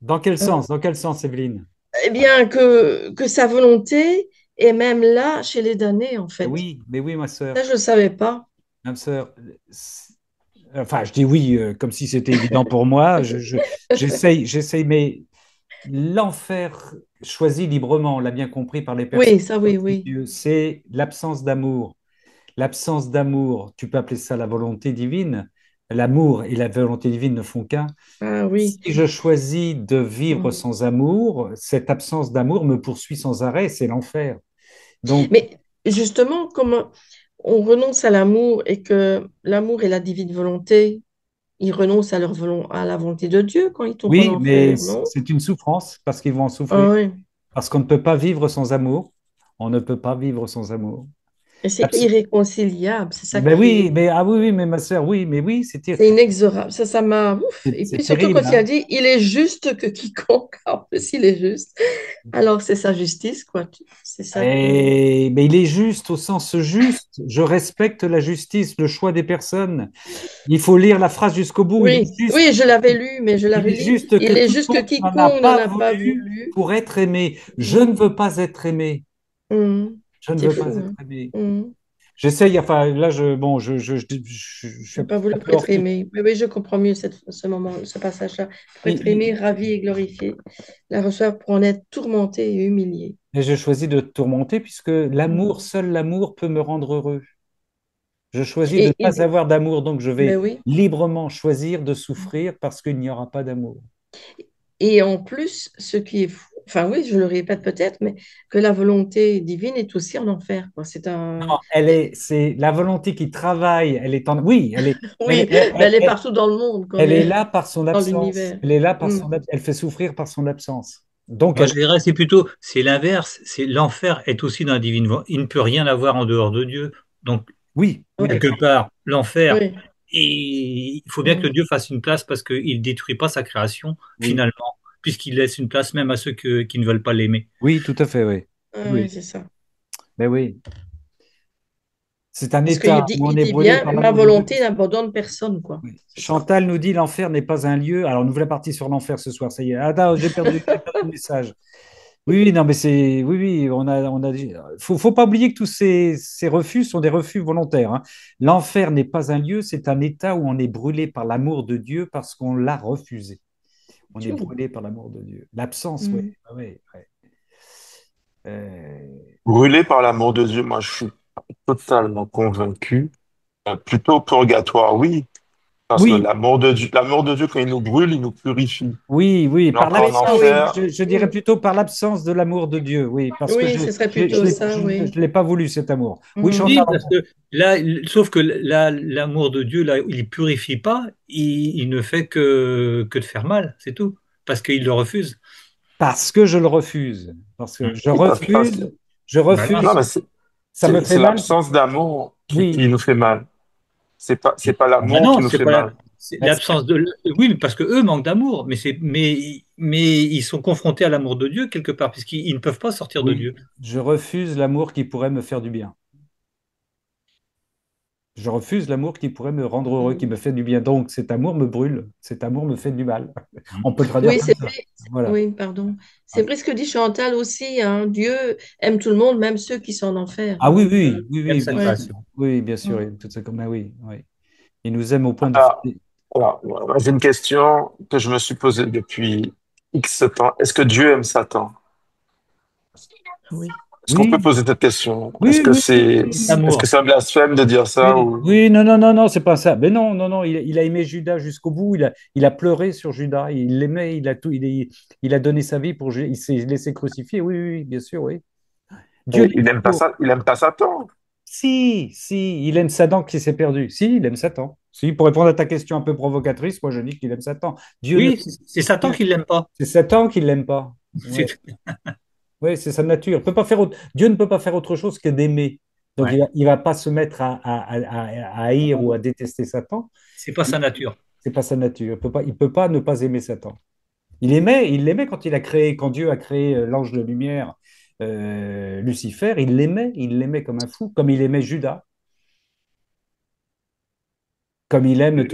Dans quel sens? Dans quel sens, Evelyne? Eh bien, que sa volonté est même là chez les damnés, en fait. Oui, mais oui, ma sœur. Ça, je ne savais pas. Ma sœur, enfin, je dis oui, comme si c'était évident pour moi. J'essaye, mais l'enfer choisi librement, on l'a bien compris par les personnes Oui, ça, oui, de oui. Dieu, c'est l'absence d'amour. L'absence d'amour, tu peux appeler ça la volonté divine. L'amour et la volonté divine ne font qu'un. Ah oui. Si je choisis de vivre Mm. sans amour, cette absence d'amour me poursuit sans arrêt, c'est l'enfer. Donc, Mais justement, comme on renonce à l'amour et que l'amour est la divine volonté, ils renoncent à la volonté de Dieu quand ils tombent en oui, mais enfer, non? c'est une souffrance parce qu'ils vont en souffrir. Ah oui. Parce qu'on ne peut pas vivre sans amour. On ne peut pas vivre sans amour. Et c'est irréconciliable, c'est ça Ben qui oui, est... mais ah oui, oui, mais ma sœur, oui, mais oui, C'est inexorable. Ça m'a... Ouf. Et c'est puis surtout terrible, quand il a hein. dit, il est juste que quiconque, en plus il est juste. Alors c'est sa justice, quoi. C'est ça qui... Mais il est juste au sens juste. Je respecte la justice, le choix des personnes. Il faut lire la phrase jusqu'au bout. Oui, oui, je l'avais lu, mais je la Il est relis. juste que Il est juste que quiconque n'en a quiconque n'en pas a pas voulu voulu. pour être aimé. Je ne Mm. veux pas être aimé. Mm. Je ne C'est veux pas fou, être hein. aimé. Mm. J'essaye, enfin, là, bon, je suis N'a pas voulu un pour peu hors être sujet. aimé. Mais oui, je comprends mieux ce moment, ce passage-là. Pour être aimé, ravi et glorifié. La reçoit pour en être tourmenté et humilié. Et je choisis de tourmenter puisque l'amour, Mm. seul l'amour peut me rendre heureux. Je choisis de ne Et, pas avoir d'amour, donc je ben vais oui. librement choisir de souffrir parce qu'il n'y aura pas d'amour. Et en plus, ce qui est fou, enfin oui, je le répète peut-être, mais que la volonté divine est aussi en enfer, quoi. C'est un... Non, c'est la volonté qui travaille, elle est en, oui, Oui, mais elle est partout dans le monde quand elle est même, là par son dans absence. l'univers. Elle est là par Mm. elle fait souffrir par son absence. Donc, Moi, je dirais, c'est plutôt, c'est l'inverse. C'est l'enfer est aussi dans la divine volonté. Il ne peut rien avoir en dehors de Dieu. Donc, oui, oui, Oui, d'accord. quelque part, l'enfer, oui. et il faut bien que Mm. Dieu fasse une place parce qu'il ne détruit pas sa création, Oui, finalement, puisqu'il laisse une place même à ceux qui ne veulent pas l'aimer. oui, tout à fait, oui. Ah oui, Oui, c'est ça. mais oui, c'est un Parce qu'il état dit, où on il est dit brûlé bien, par ma l'amour de Dieu. volonté n'abandonne personne, quoi. Oui. C'est ça. Chantal nous dit l'enfer n'est pas un lieu. Alors, nous voilà partis sur l'enfer ce soir. Ça y est. Ah, non, j'ai perdu le message. Oui, oui, non, mais c'est, oui, oui, on a dit. Faut pas oublier que tous ces refus sont des refus volontaires, hein. L'enfer n'est pas un lieu, c'est un état où on est brûlé par l'amour de Dieu parce qu'on l'a refusé. On est Tout. brûlé par l'amour de Dieu. L'absence, oui, Mm. oui, oui. Euh, Brûlé par l'amour de Dieu, moi je suis totalement convaincu. Plutôt purgatoire, oui, parce que oui, l'amour de Dieu, quand il nous brûle, il nous purifie. oui, oui, Alors par qu'en Oui, ça, l'absence, oui. enfer, je dirais Mm. plutôt par l'absence de l'amour de Dieu, oui, parce que Oui, ce serait plutôt ça, oui. je l'ai pas voulu cet amour. Oui, Mm. Chantal. Oui, parce que là, sauf que là, l'amour de Dieu, là, il purifie pas, il ne fait que de faire mal, c'est tout, parce qu'il le refuse. Parce que je le refuse. Parce que je Voilà. non, refuse, mais ça me fait c'est mal. l'absence d'amour Oui, qui nous fait mal. C'est pas Ah ben l'amour qui non, nous c'est fait pas mal. c'est mais l'absence de. Oui, parce que eux manquent d'amour, mais ils sont confrontés à l'amour de Dieu quelque part, puisqu'ils ne peuvent pas sortir de oui, Dieu. je refuse l'amour qui pourrait me faire du bien. Je refuse l'amour qui pourrait me rendre heureux, qui Mm. me fait du bien. Donc cet amour me brûle, cet amour me fait du mal. On peut le traduire Oui, comme c'est ça. vrai. Voilà. Oui, pardon. C'est vrai ce que dit Chantal aussi, hein. Dieu aime tout le monde, même ceux qui sont en enfer. Ah oui, Donc, oui, oui, Même oui, sa bien ouais. sûr. création. Oui, bien sûr. Mm. Oui, tout ça comme ah oui, oui. Il nous aime au point de Alors, voilà. Moi, j'ai une question que je me suis posée depuis X temps. Est-ce que Dieu aime Satan? Oui. Est-ce qu'on peut Oui, poser cette question? Est-ce oui, que oui, oui, c'est, oui, oui. est-ce que L'amour. c'est un blasphème de dire ça Oui, ou... oui, non, non, non, non, c'est pas ça. Mais non, non, non, il a aimé Judas jusqu'au bout. Il a pleuré sur Judas. Il l'aimait, il a tout, il a donné sa vie pour Judas. Il s'est laissé crucifier. Oui, oui, oui, bien sûr, oui. Dieu Et l'aime toujours. il aime pas Satan. Si, si, il aime Satan qui s'est perdu. Si, il aime Satan. Si, pour répondre à ta question un peu provocatrice, moi je dis qu'il aime Satan. Dieu ne. Oui, c'est Satan qui l'aime pas. C'est Satan qui l'aime pas. Ouais. C'est- Oui, c'est sa nature. Il peut pas faire Dieu ne peut pas faire autre chose que d'aimer. Donc Ouais, il va pas se mettre à haïr ou à détester Satan. c'est pas sa nature. C'est pas sa nature. Il peut pas ne pas aimer Satan. Il l'aimait quand quand Dieu a créé l'ange de lumière, Lucifer, il l'aimait comme un fou, comme il aimait Judas, comme il aime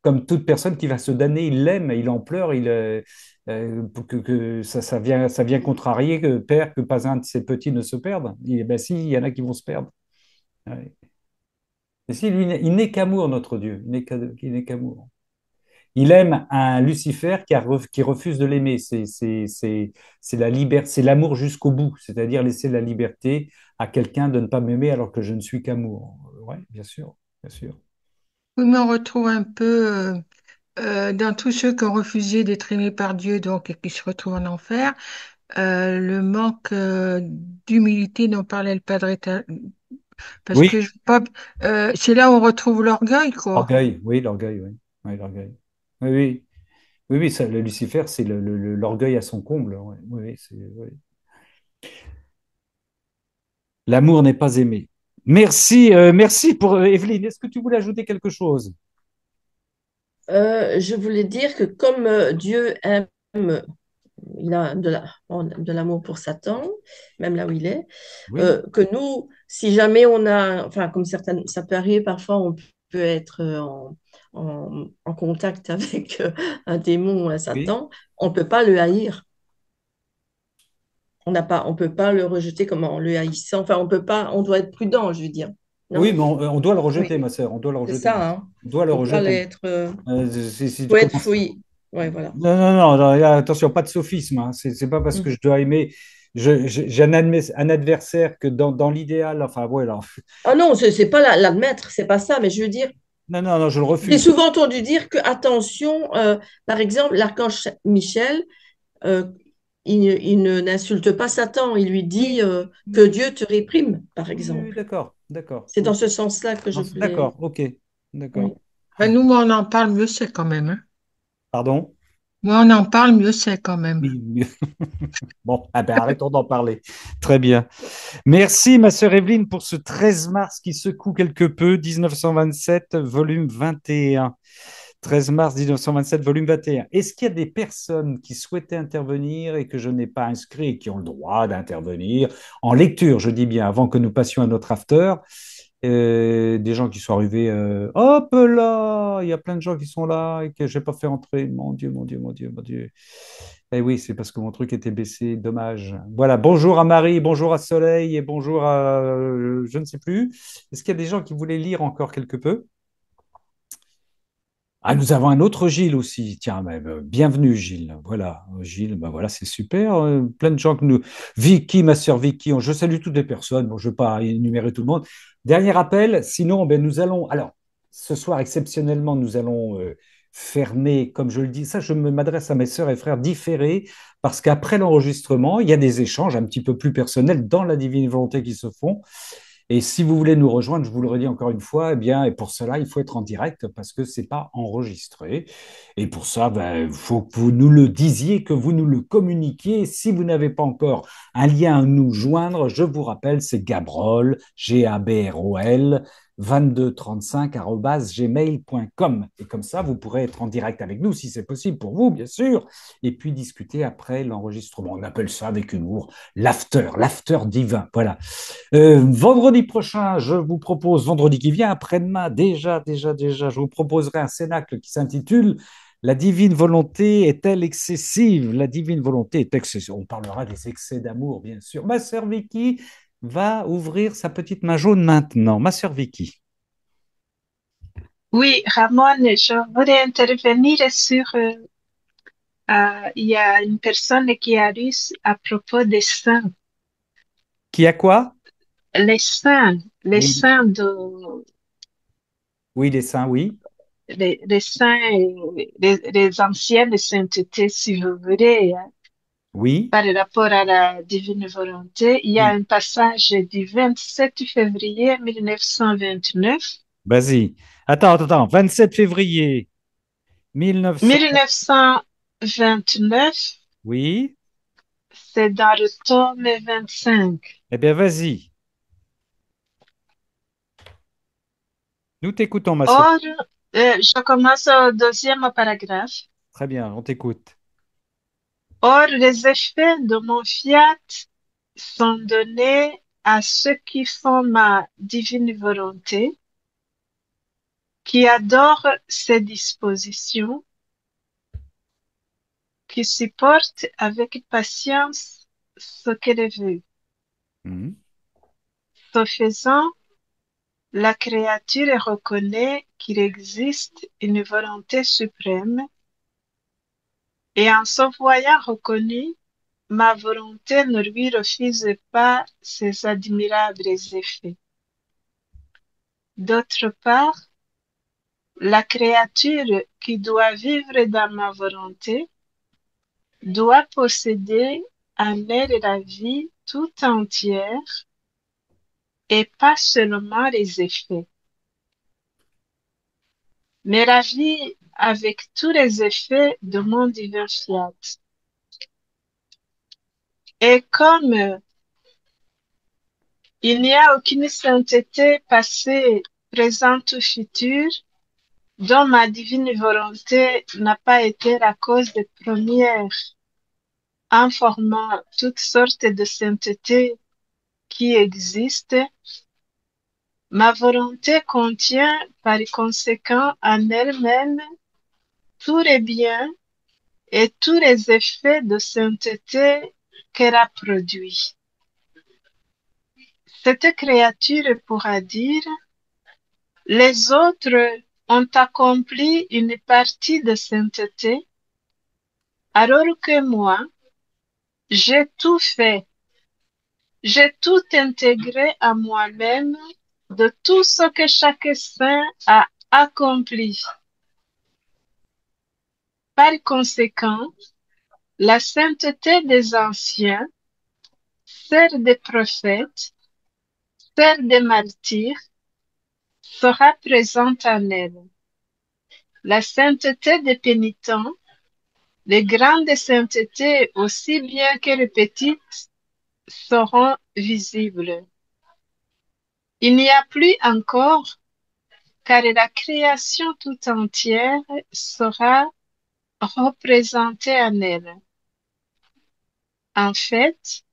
comme toute personne qui va se damner, il l'aime, il en pleure, que ça vient contrarier que Père, que pas un de ses petits ne se perde. Ben si, il y en a qui vont se perdre. Ouais. Et si, lui, il n'est qu'amour, notre Dieu, il n'est qu'amour. Il aime un Lucifer qui refuse de l'aimer. C'est l'amour jusqu'au bout, c'est-à-dire laisser la liberté à quelqu'un de ne pas m'aimer alors que je ne suis qu'amour. Oui, bien sûr, bien sûr. Oui, mais on retrouve un peu dans tous ceux qui ont refusé d'être aimés par Dieu, donc, et qui se retrouvent en enfer, le manque d'humilité dont parlait le Padre. Parce Oui, que c'est là où on retrouve l'orgueil, quoi. l'orgueil, oui, l'orgueil, oui. Oui, l'orgueil. Oui, oui, oui, oui, le Lucifer, c'est l'orgueil à son comble. Oui, oui, oui, oui. L'amour n'est pas aimé. Merci, merci pour Evelyne. Est-ce que tu voulais ajouter quelque chose? Je voulais dire que comme Dieu aime, il a de l'amour pour Satan, même là où il est, Oui, que nous, si jamais on a, enfin, comme certaines, ça peut arriver parfois, on peut être en contact avec un démon ou un oui. Satan, on ne peut pas le haïr. On peut pas le rejeter comme en le haïssant. Enfin, on peut pas, on doit être prudent, je veux dire. Oui, Non? mais on doit le rejeter, Oui, ma sœur. On doit le c'est rejeter. ça, hein. On doit le Faut pas rejeter. l'être. Si tu Faut être commences. fouillé. Ouais, voilà. Non, non, non, non, là, attention, pas de sophisme. Hein. C'est pas parce que Mm. je dois aimer. J'ai un adversaire que dans l'idéal, enfin, voilà. Ah non, c'est pas l'admettre, c'est pas ça, mais je veux dire, Non, non, non, je le j'ai refuse. souvent entendu dire que, attention, par exemple, l'archange Michel, euh, n'insulte pas Satan, il lui dit Oui, que oui, Dieu te réprime, par oui, oui, exemple. d'accord, d'accord. C'est dans Ok. ce sens-là que je voulais. D'accord, ok, d'accord. Oui. Ben, nous, moi, on en parle, mieux c'est quand même. Hein. Pardon? Moi, on en parle, mieux c'est quand même. Oui, oui. Bon, ah ben, arrêtons d'en parler. Très bien. Merci, ma sœur Evelyne, pour ce 13 mars qui secoue quelque peu, 1927, volume 21. 13 mars 1927, volume 21. Est-ce qu'il y a des personnes qui souhaitaient intervenir et que je n'ai pas inscrit et qui ont le droit d'intervenir en lecture, je dis bien, avant que nous passions à notre after? Des gens qui sont arrivés, hop là, il y a plein de gens qui sont là et que je n'ai pas fait entrer. Mon Dieu, mon Dieu, mon Dieu, mon Dieu. Eh oui, c'est parce que mon truc était baissé, dommage. Voilà, bonjour à Marie, bonjour à Soleil et bonjour à je ne sais plus. Est-ce qu'il y a des gens qui voulaient lire encore quelque peu? Ah, nous avons un autre Gilles aussi. Tiens, bienvenue Gilles. Voilà, Gilles, ben voilà, c'est super. Plein de gens que nous. Vicky, ma sœur Vicky, je salue toutes les personnes. Bon, je ne vais pas énumérer tout le monde. Dernier appel, sinon, ben, nous allons. Alors, ce soir, exceptionnellement, nous allons fermer, comme je le dis, ça, je m'adresse à mes sœurs et frères différés, parce qu'après l'enregistrement, il y a des échanges un petit peu plus personnels dans la divine volonté qui se font. Et si vous voulez nous rejoindre, je vous le redis encore une fois, eh bien, et pour cela, il faut être en direct parce que c'est pas enregistré. Et pour ça, ben, il faut que vous nous le disiez, que vous nous le communiquiez. Si vous n'avez pas encore un lien à nous joindre, je vous rappelle, c'est Gabrol, Gabrol, 2235@gmail.com. Et comme ça, vous pourrez être en direct avec nous, si c'est possible pour vous, bien sûr, et puis discuter après l'enregistrement. On appelle ça avec humour l'after divin. Voilà. Vendredi prochain, je vous propose, vendredi qui vient, après-demain, déjà, je vous proposerai un cénacle qui s'intitule La divine volonté est-elle excessive? La divine volonté est excessive. On parlera des excès d'amour, bien sûr. Ma sœur Vicky va ouvrir sa petite main jaune maintenant. Ma sœur Vicky. Oui, Ramon, je voudrais intervenir sur, il y a une personne qui a lu à propos des saints. Qui a quoi? Les Oui, saints oui, les saints, oui. les saints, les anciennes saintetés, si vous voulez, hein, Oui, par rapport à la divine volonté. Il y a oui. un passage du 27 février 1929. Vas-y. Attends. 27 février 1900. 1929, Oui. c'est dans le tome 25. Eh bien, vas-y. Nous t'écoutons, ma sœur. Or, je commence au deuxième paragraphe. Très bien, on t'écoute. Or, les effets de mon fiat sont donnés à ceux qui font ma divine volonté, qui adorent ses dispositions, qui supportent avec patience ce qu'elle veut. Mhm. Ce faisant, la créature reconnaît qu'il existe une volonté suprême et en se voyant reconnue, ma volonté ne lui refuse pas ces admirables effets. D'autre part, la créature qui doit vivre dans ma volonté doit posséder en elle la vie tout entière et pas seulement les effets, mais la vie avec tous les effets de mon divin fiat. Et comme il n'y a aucune sainteté passée, présente ou future, dont ma divine volonté n'a pas été la cause première en formant toutes sortes de saintetés qui existent, ma volonté contient par conséquent en elle-même tous les biens et tous les effets de sainteté qu'elle a produits. Cette créature pourra dire, les autres ont accompli une partie de sainteté, alors que moi, j'ai tout fait, j'ai tout intégré à moi-même de tout ce que chaque saint a accompli. Par conséquent, la sainteté des anciens, celle des prophètes, celle des martyrs, sera présente en elle. La sainteté des pénitents, les grandes saintetés aussi bien que les petites, seront visibles. Il n'y a plus encore, car la création tout entière sera représentée en elle. En fait,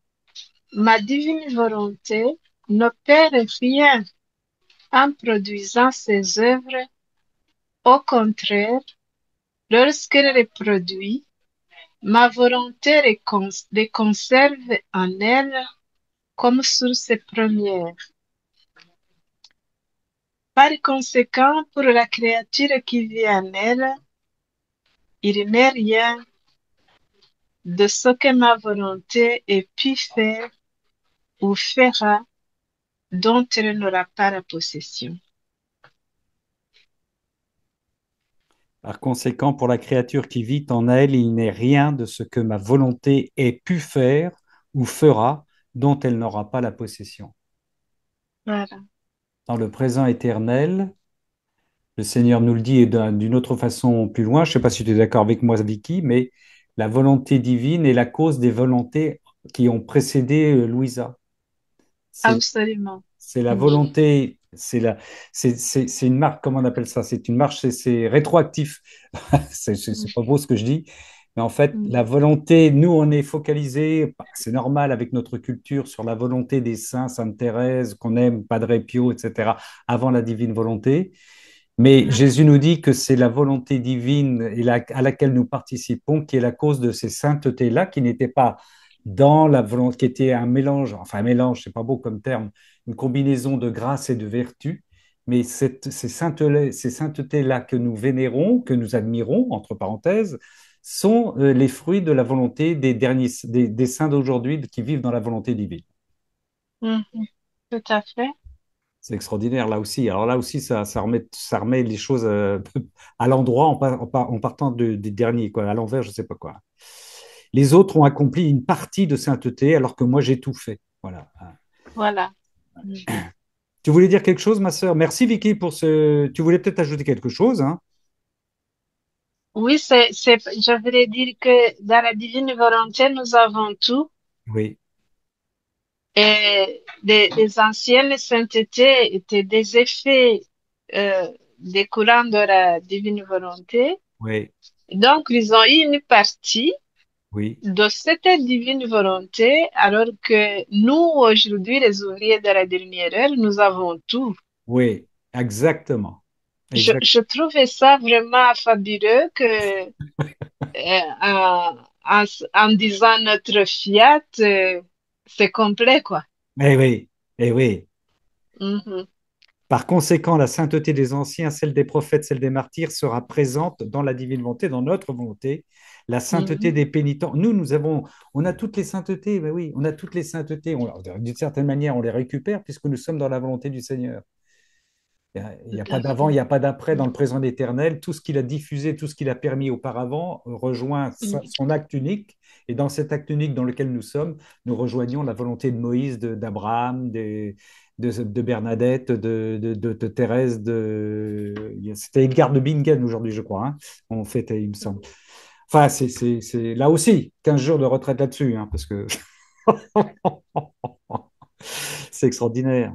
ma divine volonté n'opère rien en produisant ses œuvres. Au contraire, lorsqu'elle les produit, ma volonté les conserve en elle comme source première. Par conséquent, pour la créature qui vit en elle, il n'est rien de ce que ma volonté ait pu faire ou fera dont elle n'aura pas la possession. Par conséquent, pour la créature qui vit en elle, il n'est rien de ce que ma volonté ait pu faire ou fera dont elle n'aura pas la possession. Voilà. Dans le présent éternel, le Seigneur nous le dit et d'une autre façon plus loin, je ne sais pas si tu es d'accord avec moi, Vicky, mais la volonté divine est la cause des volontés qui ont précédé Louisa. C'est Absolument. C'est la volonté, c'est une marque, comment on appelle ça? C'est une marche, c'est rétroactif. C'est pas beau ce que je dis, mais en fait, la volonté, nous, on est focalisé, bah, c'est normal avec notre culture, sur la volonté des saints, Sainte Thérèse, qu'on aime, Padre Pio, etc., avant la divine volonté. Mais Jésus nous dit que c'est la volonté divine à laquelle nous participons qui est la cause de ces saintetés-là, qui n'étaient pas dans la volonté, qui était un mélange, enfin un mélange, c'est pas beau comme terme, une combinaison de grâce et de vertu. Mais ces saintetés-là que nous vénérons, que nous admirons, entre parenthèses, sont les fruits de la volonté des saints d'aujourd'hui qui vivent dans la volonté divine. Mhm. Tout à fait. C'est extraordinaire là aussi. Alors là aussi, ça remet les choses à l'endroit en partant des derniers, quoi, à l'envers, je ne sais pas quoi. Les autres ont accompli une partie de sainteté alors que moi j'ai tout fait. Voilà. Voilà. Mm. Tu voulais dire quelque chose, ma sœur? Merci Vicky pour ce. Tu voulais peut-être ajouter quelque chose, hein? Oui, je voulais dire que dans la divine volonté, nous avons tout. Oui, Et les anciennes saintetés étaient des effets découlant de la divine volonté. oui, Donc, ils ont eu une partie oui, de cette divine volonté, alors que nous, aujourd'hui, les ouvriers de la dernière heure, nous avons tout. oui, exactement. Je trouvais ça vraiment fabuleux que en, en disant notre fiat, c'est complet, quoi. Eh oui, eh oui. Mhm, Par conséquent, la sainteté des anciens, celle des prophètes, celle des martyrs sera présente dans la divine volonté, dans notre volonté. La sainteté mhm, des pénitents. On a toutes les saintetés, mais oui, on a toutes les saintetés. D'une certaine manière, on les récupère puisque nous sommes dans la volonté du Seigneur. Il n'y a tout pas à d'avant, il fait. n'y a pas d'après dans le présent éternel. Tout ce qu'il a diffusé, tout ce qu'il a permis auparavant rejoint Mhm, son acte unique. Et dans cet acte unique dans lequel nous sommes, nous rejoignons la volonté de Moïse, d'Abraham, de Bernadette, de Thérèse, c'était Edgar de Bingen aujourd'hui, je crois. Hein. On fêtait, il me semble. Enfin, c'est là aussi 15 jours de retraite là-dessus, hein, parce que c'est extraordinaire.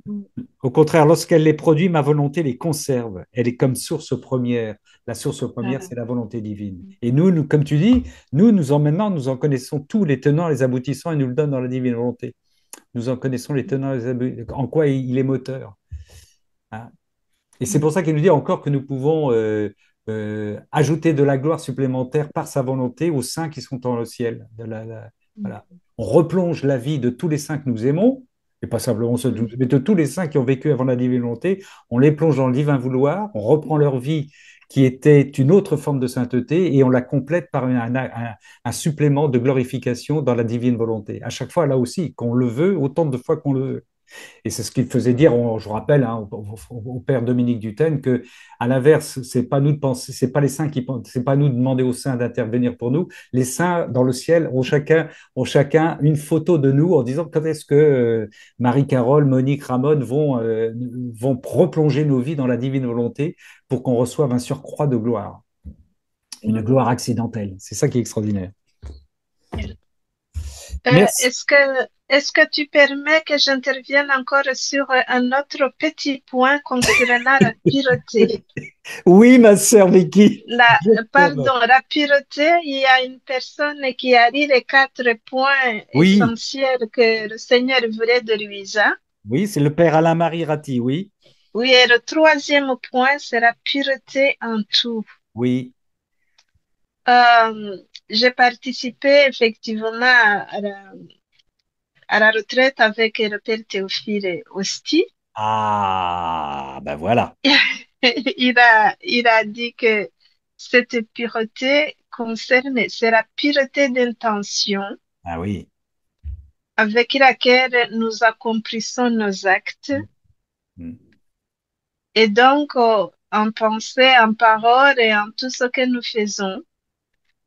mhm, Au contraire, lorsqu'elle les produit, ma volonté les conserve. Elle est comme source première. La source première, voilà. c'est la volonté divine. Et nous, comme tu dis, maintenant, nous en connaissons tous les tenants, les aboutissants, et nous le donne dans la divine volonté. Nous en connaissons les tenants, les aboutissants, en quoi il est moteur. Hein. Et c'est pour ça qu'il nous dit encore que nous pouvons ajouter de la gloire supplémentaire par sa volonté aux saints qui sont dans le ciel. Voilà. On replonge la vie de tous les saints que nous aimons, et pas simplement ceux de, Mhm, mais de tous les saints qui ont vécu avant la divine volonté. On les plonge dans le divin vouloir, on reprend leur vie qui était une autre forme de sainteté et on la complète par un supplément de glorification dans la divine volonté. À chaque fois, là aussi, qu'on le veut, autant de fois qu'on le veut. Et c'est ce qu'il faisait dire, je rappelle, hein, au père Dominique Duthène, que à l'inverse, c'est pas nous de penser, c'est pas les saints qui pensent, c'est pas nous de demander aux saints d'intervenir pour nous. Les saints dans le ciel ont chacun une photo de nous en disant quand est-ce que Marie-Carole, Monique, Ramon vont replonger nos vies dans la divine volonté pour qu'on reçoive un surcroît de gloire, une mhm. gloire accidentelle. C'est ça qui est extraordinaire. Euh, Merci. est-ce que, est-ce que tu permets que j'intervienne encore sur un autre petit point concernant la pureté? Oui, ma sœur Vicky. Pardon, la pureté, il y a une personne qui a dit les 4 points Oui, essentiels que le Seigneur voulait de Louisa. oui, c'est le père Alain-Marie Ratti, oui. Oui, et le troisième point, c'est la pureté en tout. Oui. Euh, j'ai participé effectivement à la retraite avec le père Théophile Osti. Ah, ben voilà. Il a dit que cette pureté concerne, c'est la pureté d'intention Ah oui. avec laquelle nous accomplissons nos actes. Mm. Et donc, en pensée, en parole et en tout ce que nous faisons,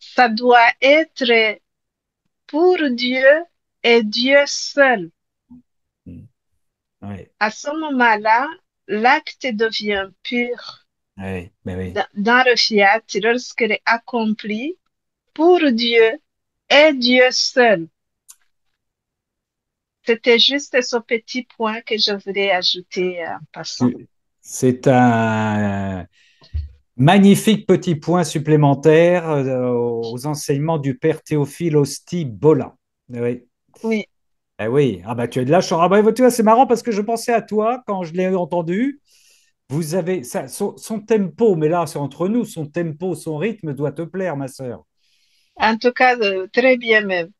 ça doit être pour Dieu et Dieu seul. Mm. Oui, À ce moment-là, l'acte devient pur oui, ben oui. dans le fiat lorsqu'il est accompli pour Dieu et Dieu seul. C'était juste ce petit point que je voulais ajouter en passant. C'est un magnifique petit point supplémentaire aux enseignements du père Théophile Osti Bolin. Oui. Oui, Eh oui, ah bah tu as de la chance. Ah bah tu vois, c'est marrant parce que je pensais à toi quand je l'ai entendu. Vous avez ça, son tempo, mais là c'est entre nous, son tempo, son rythme doit te plaire, ma sœur. en tout cas, très bien même.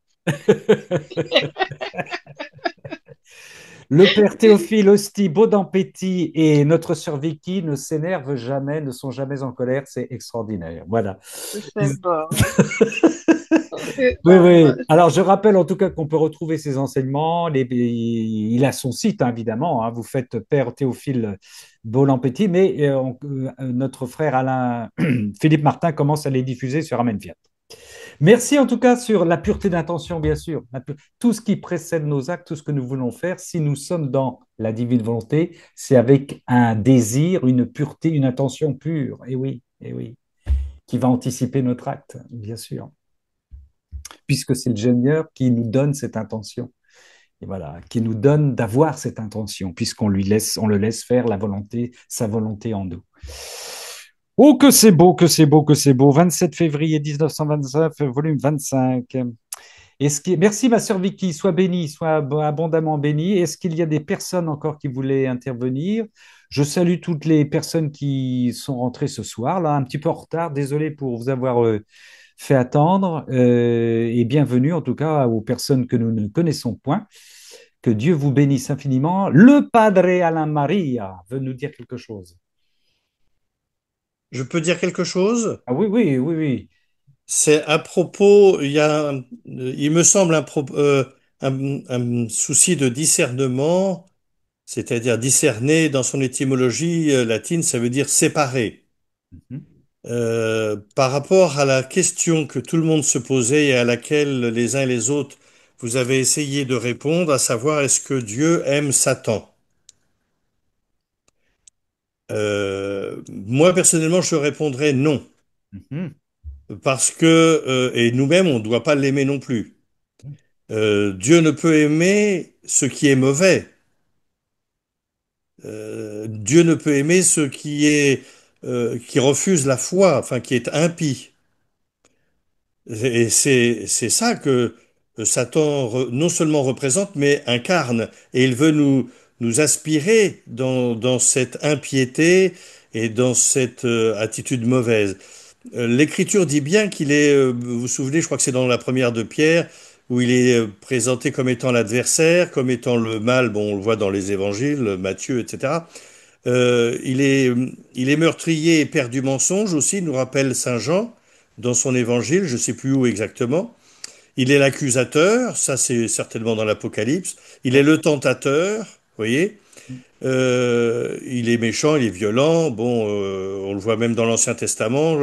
Le père Théophile Hostie, Baudin-Péty et notre sœur Vicky ne s'énervent jamais, ne sont jamais en colère. C'est extraordinaire. Voilà. C'est bon. Oui, Non, oui. Alors, je rappelle en tout cas qu'on peut retrouver ses enseignements. Il a son site, hein, évidemment, hein. Vous faites Père Théophile Bolan-Petit, mais notre frère Alain Philippe Martin commence à les diffuser sur Amen Fiat. Merci en tout cas sur la pureté d'intention, bien sûr. Tout ce qui précède nos actes, tout ce que nous voulons faire, si nous sommes dans la divine volonté, c'est avec un désir, une pureté, une intention pure. Et oui, qui va anticiper notre acte, bien sûr, puisque c'est le Seigneur qui nous donne cette intention. Et voilà, qui nous donne d'avoir cette intention, puisqu'on lui laisse, on le laisse faire la volonté, sa volonté en nous. Oh, que c'est beau, que c'est beau, que c'est beau. 27 février 1929, volume 25. Merci, ma sœur Vicky, sois bénie, sois abondamment bénie. Est-ce qu'il y a des personnes encore qui voulaient intervenir? Je salue toutes les personnes qui sont rentrées ce soir, là, un petit peu en retard. Désolé pour vous avoir fait attendre. Et bienvenue en tout cas aux personnes que nous ne connaissons point. Que Dieu vous bénisse infiniment. Le Padre Alain Maria veut nous dire quelque chose. Je peux dire quelque chose? Ah oui, oui, oui, oui. C'est à propos, il me semble un souci de discernement, c'est-à-dire discerner dans son étymologie latine, ça veut dire séparer. Mhm. Par rapport à la question que tout le monde se posait et à laquelle les uns et les autres vous avez essayé de répondre, à savoir est-ce que Dieu aime Satan? Moi personnellement, je répondrais non, Mhm. parce que et nous-mêmes, on ne doit pas l'aimer non plus. Dieu ne peut aimer ce qui est mauvais. Dieu ne peut aimer ce qui refuse la foi, enfin qui est impie. Et c'est ça que Satan non seulement représente, mais incarne. Et il veut nous aspirer dans cette impiété et dans cette attitude mauvaise. L'Écriture dit bien qu'il est, vous vous souvenez, je crois que c'est dans la première de Pierre, où il est présenté comme étant l'adversaire, comme étant le mal, bon, on le voit dans les évangiles, Matthieu, etc. Il est meurtrier et père du mensonge aussi, nous rappelle Saint Jean dans son évangile, je ne sais plus où exactement. Il est l'accusateur, ça c'est certainement dans l'Apocalypse. Il est le tentateur, vous voyez. Il est méchant, il est violent. Bon, on le voit même dans l'Ancien Testament.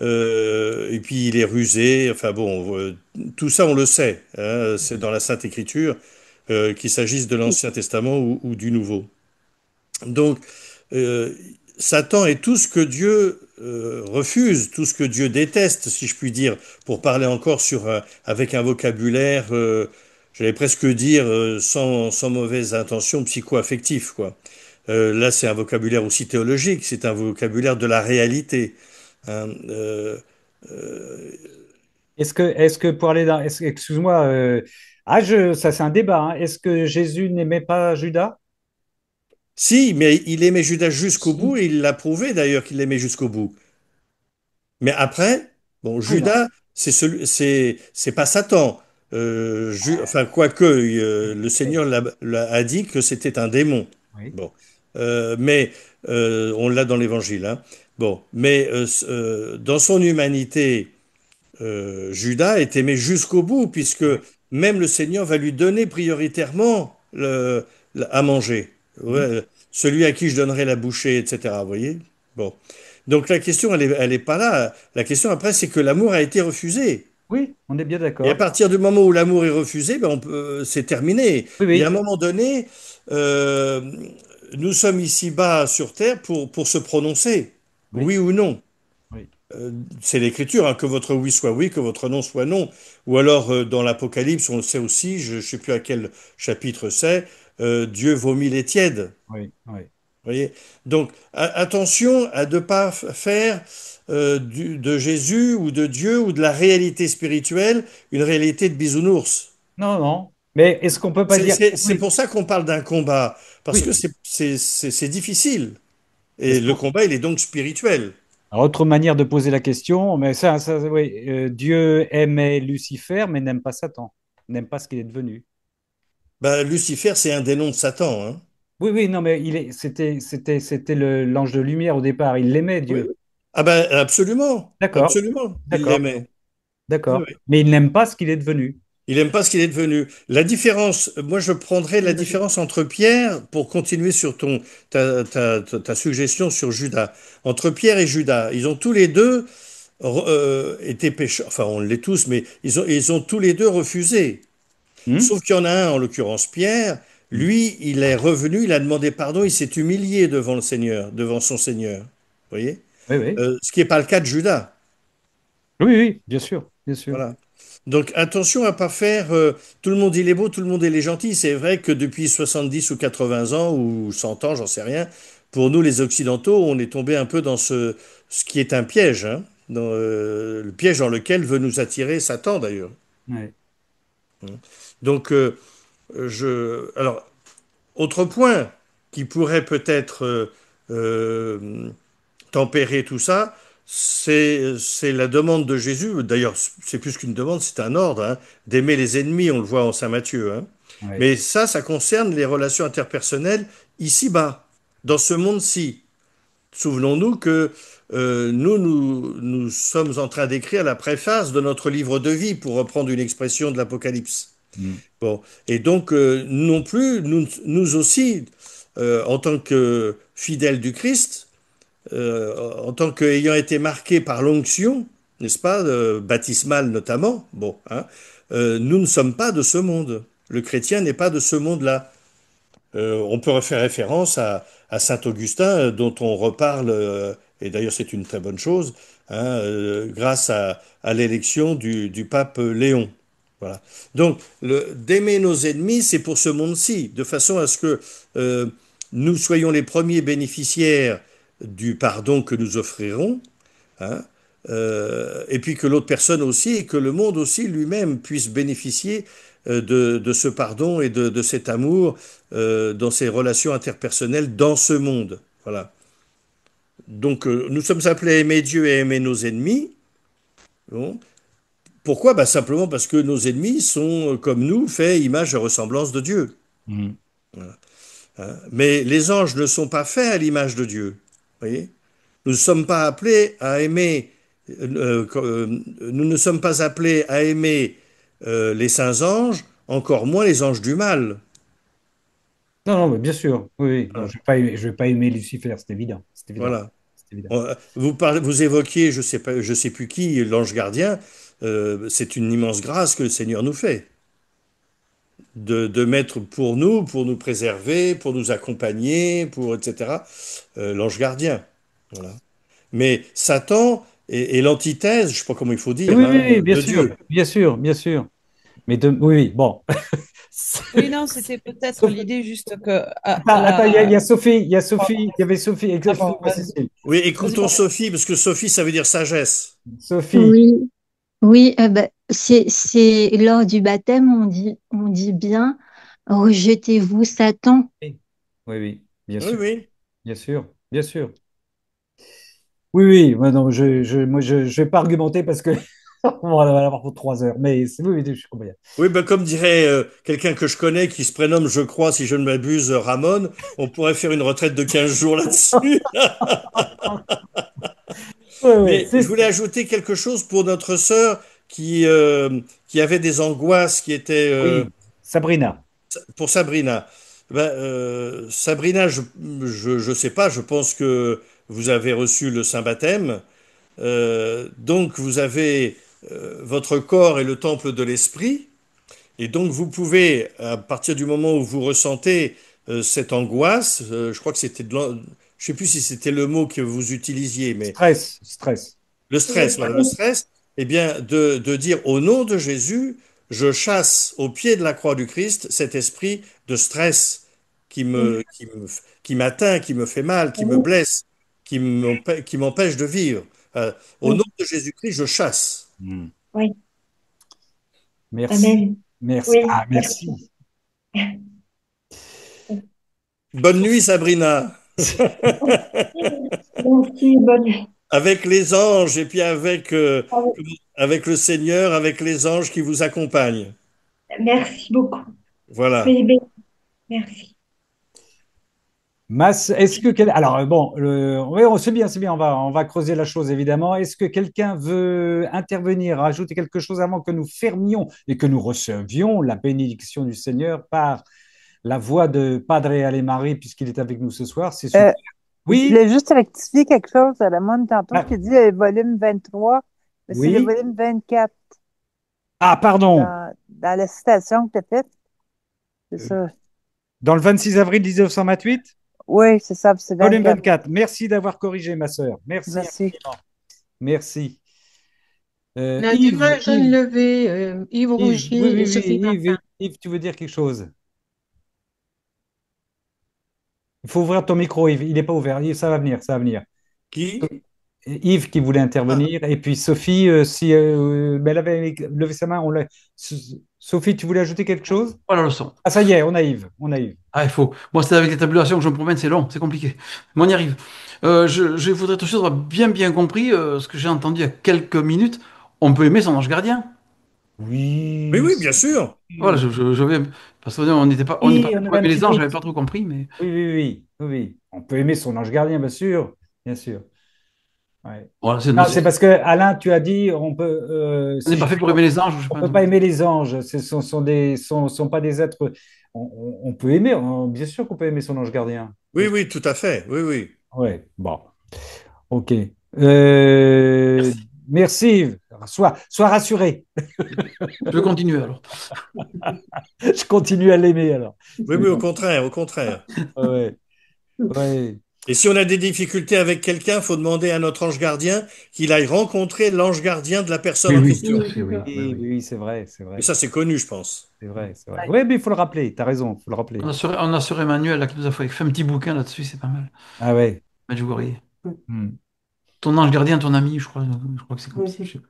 Et puis il est rusé. Enfin bon, tout ça on le sait. Hein, c'est dans la Sainte Écriture, qu'il s'agisse de l'Ancien Testament ou du Nouveau. Donc, euh, Satan est tout ce que Dieu refuse, tout ce que Dieu déteste, si je puis dire, pour parler encore avec un vocabulaire, j'allais presque dire, sans mauvaise intention, psycho-affectif, quoi. Là, c'est un vocabulaire aussi théologique, c'est un vocabulaire de la réalité. Hein, euh, Est-ce que pour aller dans, excuse-moi, ça c'est un débat, hein. Est-ce que Jésus n'aimait pas Judas? si, mais il aimait Judas jusqu'au bout Si. et il l'a prouvé d'ailleurs qu'il l'aimait jusqu'au bout. Mais après, bon, Oui, non. Judas, c'est pas Satan. Enfin, quoique, le Seigneur a dit que c'était un démon. Oui. Bon. Mais on l'a dans l'Évangile, hein. Bon. Mais dans son humanité, Judas est aimé jusqu'au bout, puisque Oui. même le Seigneur va lui donner prioritairement à manger. Mhm. Ouais, celui à qui je donnerai la bouchée, etc. Vous voyez? Bon. Donc la question, elle est pas là. La question après, c'est que l'amour a été refusé. Oui, on est bien Et à d'accord. partir du moment où l'amour est refusé, ben c'est terminé. Oui, Et à un oui, moment donné, euh, nous sommes ici-bas sur Terre pour se prononcer, oui, oui ou non. oui. Euh, c'est l'écriture, hein, que votre oui soit oui, que votre non soit non. Ou alors dans l'Apocalypse, on le sait aussi, je ne sais plus à quel chapitre c'est, Dieu vomit les tièdes. Oui, oui. Vous voyez? Donc attention à ne pas faire de Jésus ou de Dieu ou de la réalité spirituelle une réalité de bisounours. Non, non. Mais est-ce qu'on peut pas dire, C'est oui, pour ça qu'on parle d'un combat, parce que oui. c'est difficile. Et Est-ce le qu'on- combat, il est donc spirituel. Alors, autre manière de poser la question, mais oui, Dieu aimait Lucifer, mais n'aime pas Satan, n'aime pas ce qu'il est devenu. Bah, Lucifer, c'est un des noms de Satan, hein. Oui, oui, non, mais c'était l'ange de lumière au départ. Il l'aimait, Oui, Dieu. oui. Ah ben absolument, D'accord, absolument, il d'accord. l'aimait. Oui, d'accord. oui. Mais il n'aime pas ce qu'il est devenu. Il n'aime pas ce qu'il est devenu. La différence, moi je prendrais la différence entre Pierre, pour continuer sur ta suggestion sur Judas. Entre Pierre et Judas, ils ont tous les deux été pécheurs, enfin on l'est tous, mais ils ont tous les deux refusé. Hmm. Sauf qu'il y en a un, en l'occurrence Pierre, Hmm. lui, il est revenu, il a demandé pardon, il s'est humilié devant le Seigneur, devant son Seigneur. Vous voyez? Oui, oui. Ce qui n'est pas le cas de Judas. Oui, oui, bien sûr, bien sûr. Voilà. Donc attention à pas faire tout le monde il est beau, tout le monde il est gentil. C'est vrai que depuis 70 ou 80 ans ou 100 ans, j'en sais rien, pour nous les Occidentaux, on est tombé un peu dans ce qui est un piège, hein, dans, le piège dans lequel veut nous attirer Satan d'ailleurs. Ouais. Donc alors autre point qui pourrait peut-être euh, tempérer tout ça, c'est la demande de Jésus. D'ailleurs, c'est plus qu'une demande, c'est un ordre, hein, d'aimer les ennemis, on le voit en Saint Matthieu, hein. Ouais. Mais ça concerne les relations interpersonnelles ici-bas, dans ce monde-ci. Souvenons-nous que nous sommes en train d'écrire la préface de notre livre de vie, pour reprendre une expression de l'Apocalypse. Hmm. Bon, et donc non plus, nous aussi, en tant que fidèles du Christ, en tant qu'ayant été marqué par l'onction, n'est-ce pas, baptismale notamment, bon, hein, nous ne sommes pas de ce monde. Le chrétien n'est pas de ce monde-là. On peut faire référence à Saint Augustin, dont on reparle, et d'ailleurs c'est une très bonne chose, hein, grâce à l'élection du pape Léon. Voilà. Donc, d'aimer nos ennemis, c'est pour ce monde-ci, de façon à ce que euh, nous soyons les premiers bénéficiaires du pardon que nous offrirons, hein, et puis que l'autre personne aussi, et que le monde aussi lui-même puisse bénéficier de ce pardon et de cet amour dans ses relations interpersonnelles dans ce monde. Voilà. Donc nous sommes appelés à aimer Dieu et à aimer nos ennemis. Bon. Pourquoi? Bah, simplement parce que nos ennemis sont, comme nous, faits image et ressemblance de Dieu. Hmm. Voilà. Hein. Mais les anges ne sont pas faits à l'image de Dieu. Vous voyez? Nous ne sommes pas appelés à aimer, nous ne sommes pas appelés à aimer les saints anges, encore moins les anges du mal. Non, non, mais bien sûr. Oui, oui. Non, Voilà. je vais pas aimer Lucifer, c'est évident. C'est évident. Voilà. C'est évident. Vous évoquiez, je sais pas, je sais plus qui, l'ange gardien. C'est une immense grâce que le Seigneur nous fait, de mettre pour nous préserver, pour nous accompagner, pour etc. L'ange gardien. Voilà. Mais Satan est l'antithèse, je sais pas comment il faut Oui, dire, oui, hein, oui, bien de sûr, Dieu. bien sûr, bien sûr. Mais oui, oui, bon. Oui, non, c'était peut-être Sophie- l'idée juste que attends, il y a Sophie, il y a Sophie, il y avait Sophie, Ah bon, excuse-moi, vas-y. Cécile. Oui, Vas-y. écoutons Sophie, parce que Sophie, ça veut dire sagesse. Sophie. Oui, oui, c'est lors du baptême, on dit bien, rejetez-vous Satan. Oui, oui, oui, bien Oui, sûr, oui. bien sûr, bien sûr. Oui, oui, ouais, non, moi, je vais pas argumenter parce que on va en avoir pour 3 heures, mais oui, oui, je suis compris. Oui, ben comme dirait quelqu'un que je connais qui se prénomme, je crois, si je ne m'abuse, Ramon, on pourrait faire une retraite de 15 jours là-dessus. Oui, oui, Mais je voulais ajouter quelque chose pour notre sœur qui avait des angoisses qui étaient oui, Sabrina. pour Sabrina. Ben, Sabrina, je sais pas, je pense que vous avez reçu le Saint Baptême. Donc vous avez votre corps est le temple de l'esprit, et donc vous pouvez, à partir du moment où vous ressentez cette angoisse, je crois que je sais plus si c'était le mot que vous utilisiez, mais Stress, stress. le Le stress, voilà, le stress. stress, eh bien de dire au nom de Jésus, je chasse au pied de la croix du Christ cet esprit de stress qui m'atteint, qui me fait mal, qui me Oui, blesse, qui m'empêche de vivre. Au oui, nom de Jésus-Christ, je chasse. Hmm. oui. Merci, Amen. merci. Oui, Ah, merci. merci. Bonne nuit, Sabrina. Merci, bonne. Avec les anges et puis avec le Seigneur, avec les anges qui vous accompagnent. Merci beaucoup. Voilà. Soyez bénis. Merci. Est-ce que alors bon, oui, c'est bien, on va creuser la chose évidemment. Est-ce que quelqu'un veut intervenir, ajouter quelque chose avant que nous fermions et que nous recevions la bénédiction du Seigneur par la voix de Padre Ale-Marie, puisqu'il est avec nous ce soir? C'est super. Je Oui, voulais juste rectifier quelque chose à la mode tantôt. ah, Je t'ai dit volume 23, mais c'est le oui. volume 24 Ah, pardon. dans la citation que tu as faite. C'est ça. Dans le 26 avril 1928, Oui, c'est ça, c'est volume 24. 24. Merci d'avoir corrigé, ma sœur. Merci Merci. infiniment. Merci. On a des mains Yves, jeunes levées, Yves Yves, oui, Rougier oui, et oui, Sophie Yves, Martin. Yves, tu veux dire quelque chose? Il faut ouvrir ton micro, Yves. Il n'est pas ouvert. Yves, ça va venir, ça va venir. Qui? Yves qui voulait Ah, intervenir. Et puis Sophie, si mais elle avait levé sa main, Sophie, tu voulais ajouter quelque chose? Oh la leçon. Ah, ça y est, on a Yves. On a Yves. Ah, il faut. Moi, c'est avec les tabulations que je me promène, c'est long, c'est compliqué. Mais on y arrive. Je voudrais être sûr d'avoir bien compris ce que j'ai entendu il y a quelques minutes. On peut aimer son ange gardien. oui, Oui, oui, bien sûr. Voilà, je vais. Parce qu'on on n'est pas oui, fait on pour avait un aimer petit les anges, doute. j'avais pas trop compris, mais Oui, oui, oui, oui, oui. On peut aimer son ange gardien, bien sûr. Bien sûr. Ouais. voilà, Non, c'est parce que Alain, tu as dit, on peut, on n'est si pas je fait pour aimer les anges, je sais on pas. peut pas aimer les anges. Ce sont pas des êtres. On peut aimer, bien sûr qu'on peut aimer son ange gardien. Oui, oui, tout à fait. Oui, oui. Ouais, bon, ok. Euh, Merci. merci, Yves. Sois rassuré. Je vais continuer alors. Je continue à l'aimer alors. Oui, oui, au contraire, au contraire. Ouais, ouais. Et si on a des difficultés avec quelqu'un, faut demander à notre ange gardien qu'il aille rencontrer l'ange gardien de la personne Oui, en oui, tout question. à fait, oui. Oui, Oui, oui. oui, c'est vrai, c'est Mais vrai. ça, c'est connu, je pense. C'est vrai, c'est vrai. Oui, mais il faut le rappeler. Tu as raison, il faut le rappeler. On a Sœur Emmanuel là, qui nous a fait un petit bouquin là-dessus, c'est pas mal. Ah ouais. Medjugorje. Hmm. Ton ange gardien, ton ami, je crois que c'est comme ça. Je sais pas.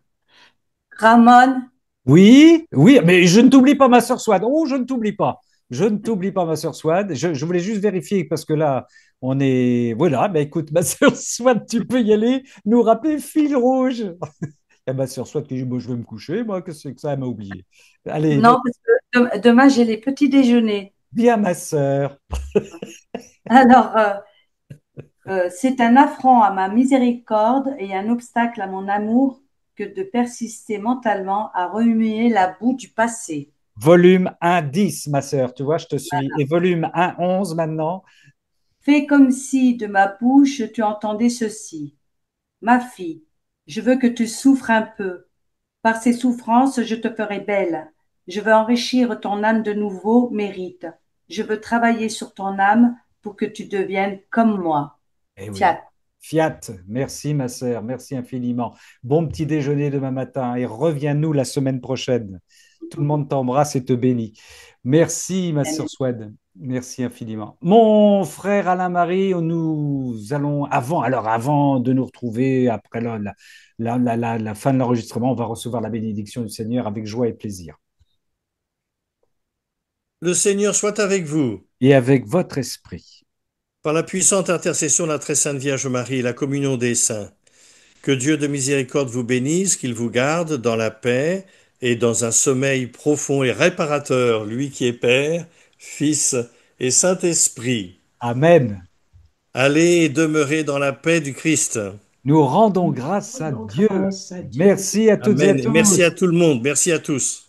Ramon, Oui, oui, mais je ne t'oublie pas, ma sœur Swad. Oh, je ne t'oublie pas. Je ne t'oublie pas, ma sœur Swad. Je voulais juste vérifier parce que là, on est. Voilà, ben écoute, ma sœur Swad, tu peux y aller, nous rappeler fil rouge. Et ma sœur Swad qui dit, moi, je vais me coucher, moi, que c'est que ça, elle m'a oublié. Allez, non, parce que demain j'ai les petits déjeuners. bien, ma sœur. Alors, c'est un affront à ma miséricorde et un obstacle à mon amour que de persister mentalement à remuer la boue du passé. Volume 1-10, ma sœur, tu vois, je te suis. Et volume 1-11 maintenant. Fais comme si de ma bouche tu entendais ceci. Ma fille, je veux que tu souffres un peu. Par ces souffrances, je te ferai belle. Je veux enrichir ton âme de nouveaux mérites. Je veux travailler sur ton âme pour que tu deviennes comme moi. Eh oui. Fiat. Fiat, merci ma sœur, merci infiniment. Bon petit déjeuner demain matin et reviens-nous la semaine prochaine. Tout le monde t'embrasse et te bénit. Merci ma sœur Swed, merci infiniment. Mon frère Alain-Marie, nous allons, avant de nous retrouver, après la fin de l'enregistrement, on va recevoir la bénédiction du Seigneur avec joie et plaisir. Le Seigneur soit avec vous. Et avec votre esprit. Par la puissante intercession de la très sainte Vierge Marie et la communion des saints, que Dieu de miséricorde vous bénisse, qu'il vous garde dans la paix et dans un sommeil profond et réparateur, lui qui est Père, Fils et Saint-Esprit. Amen. Allez et demeurez dans la paix du Christ. Nous rendons grâce à Dieu. Merci à toutes et à Amen. Et merci tous. à tout le monde. Merci à tous.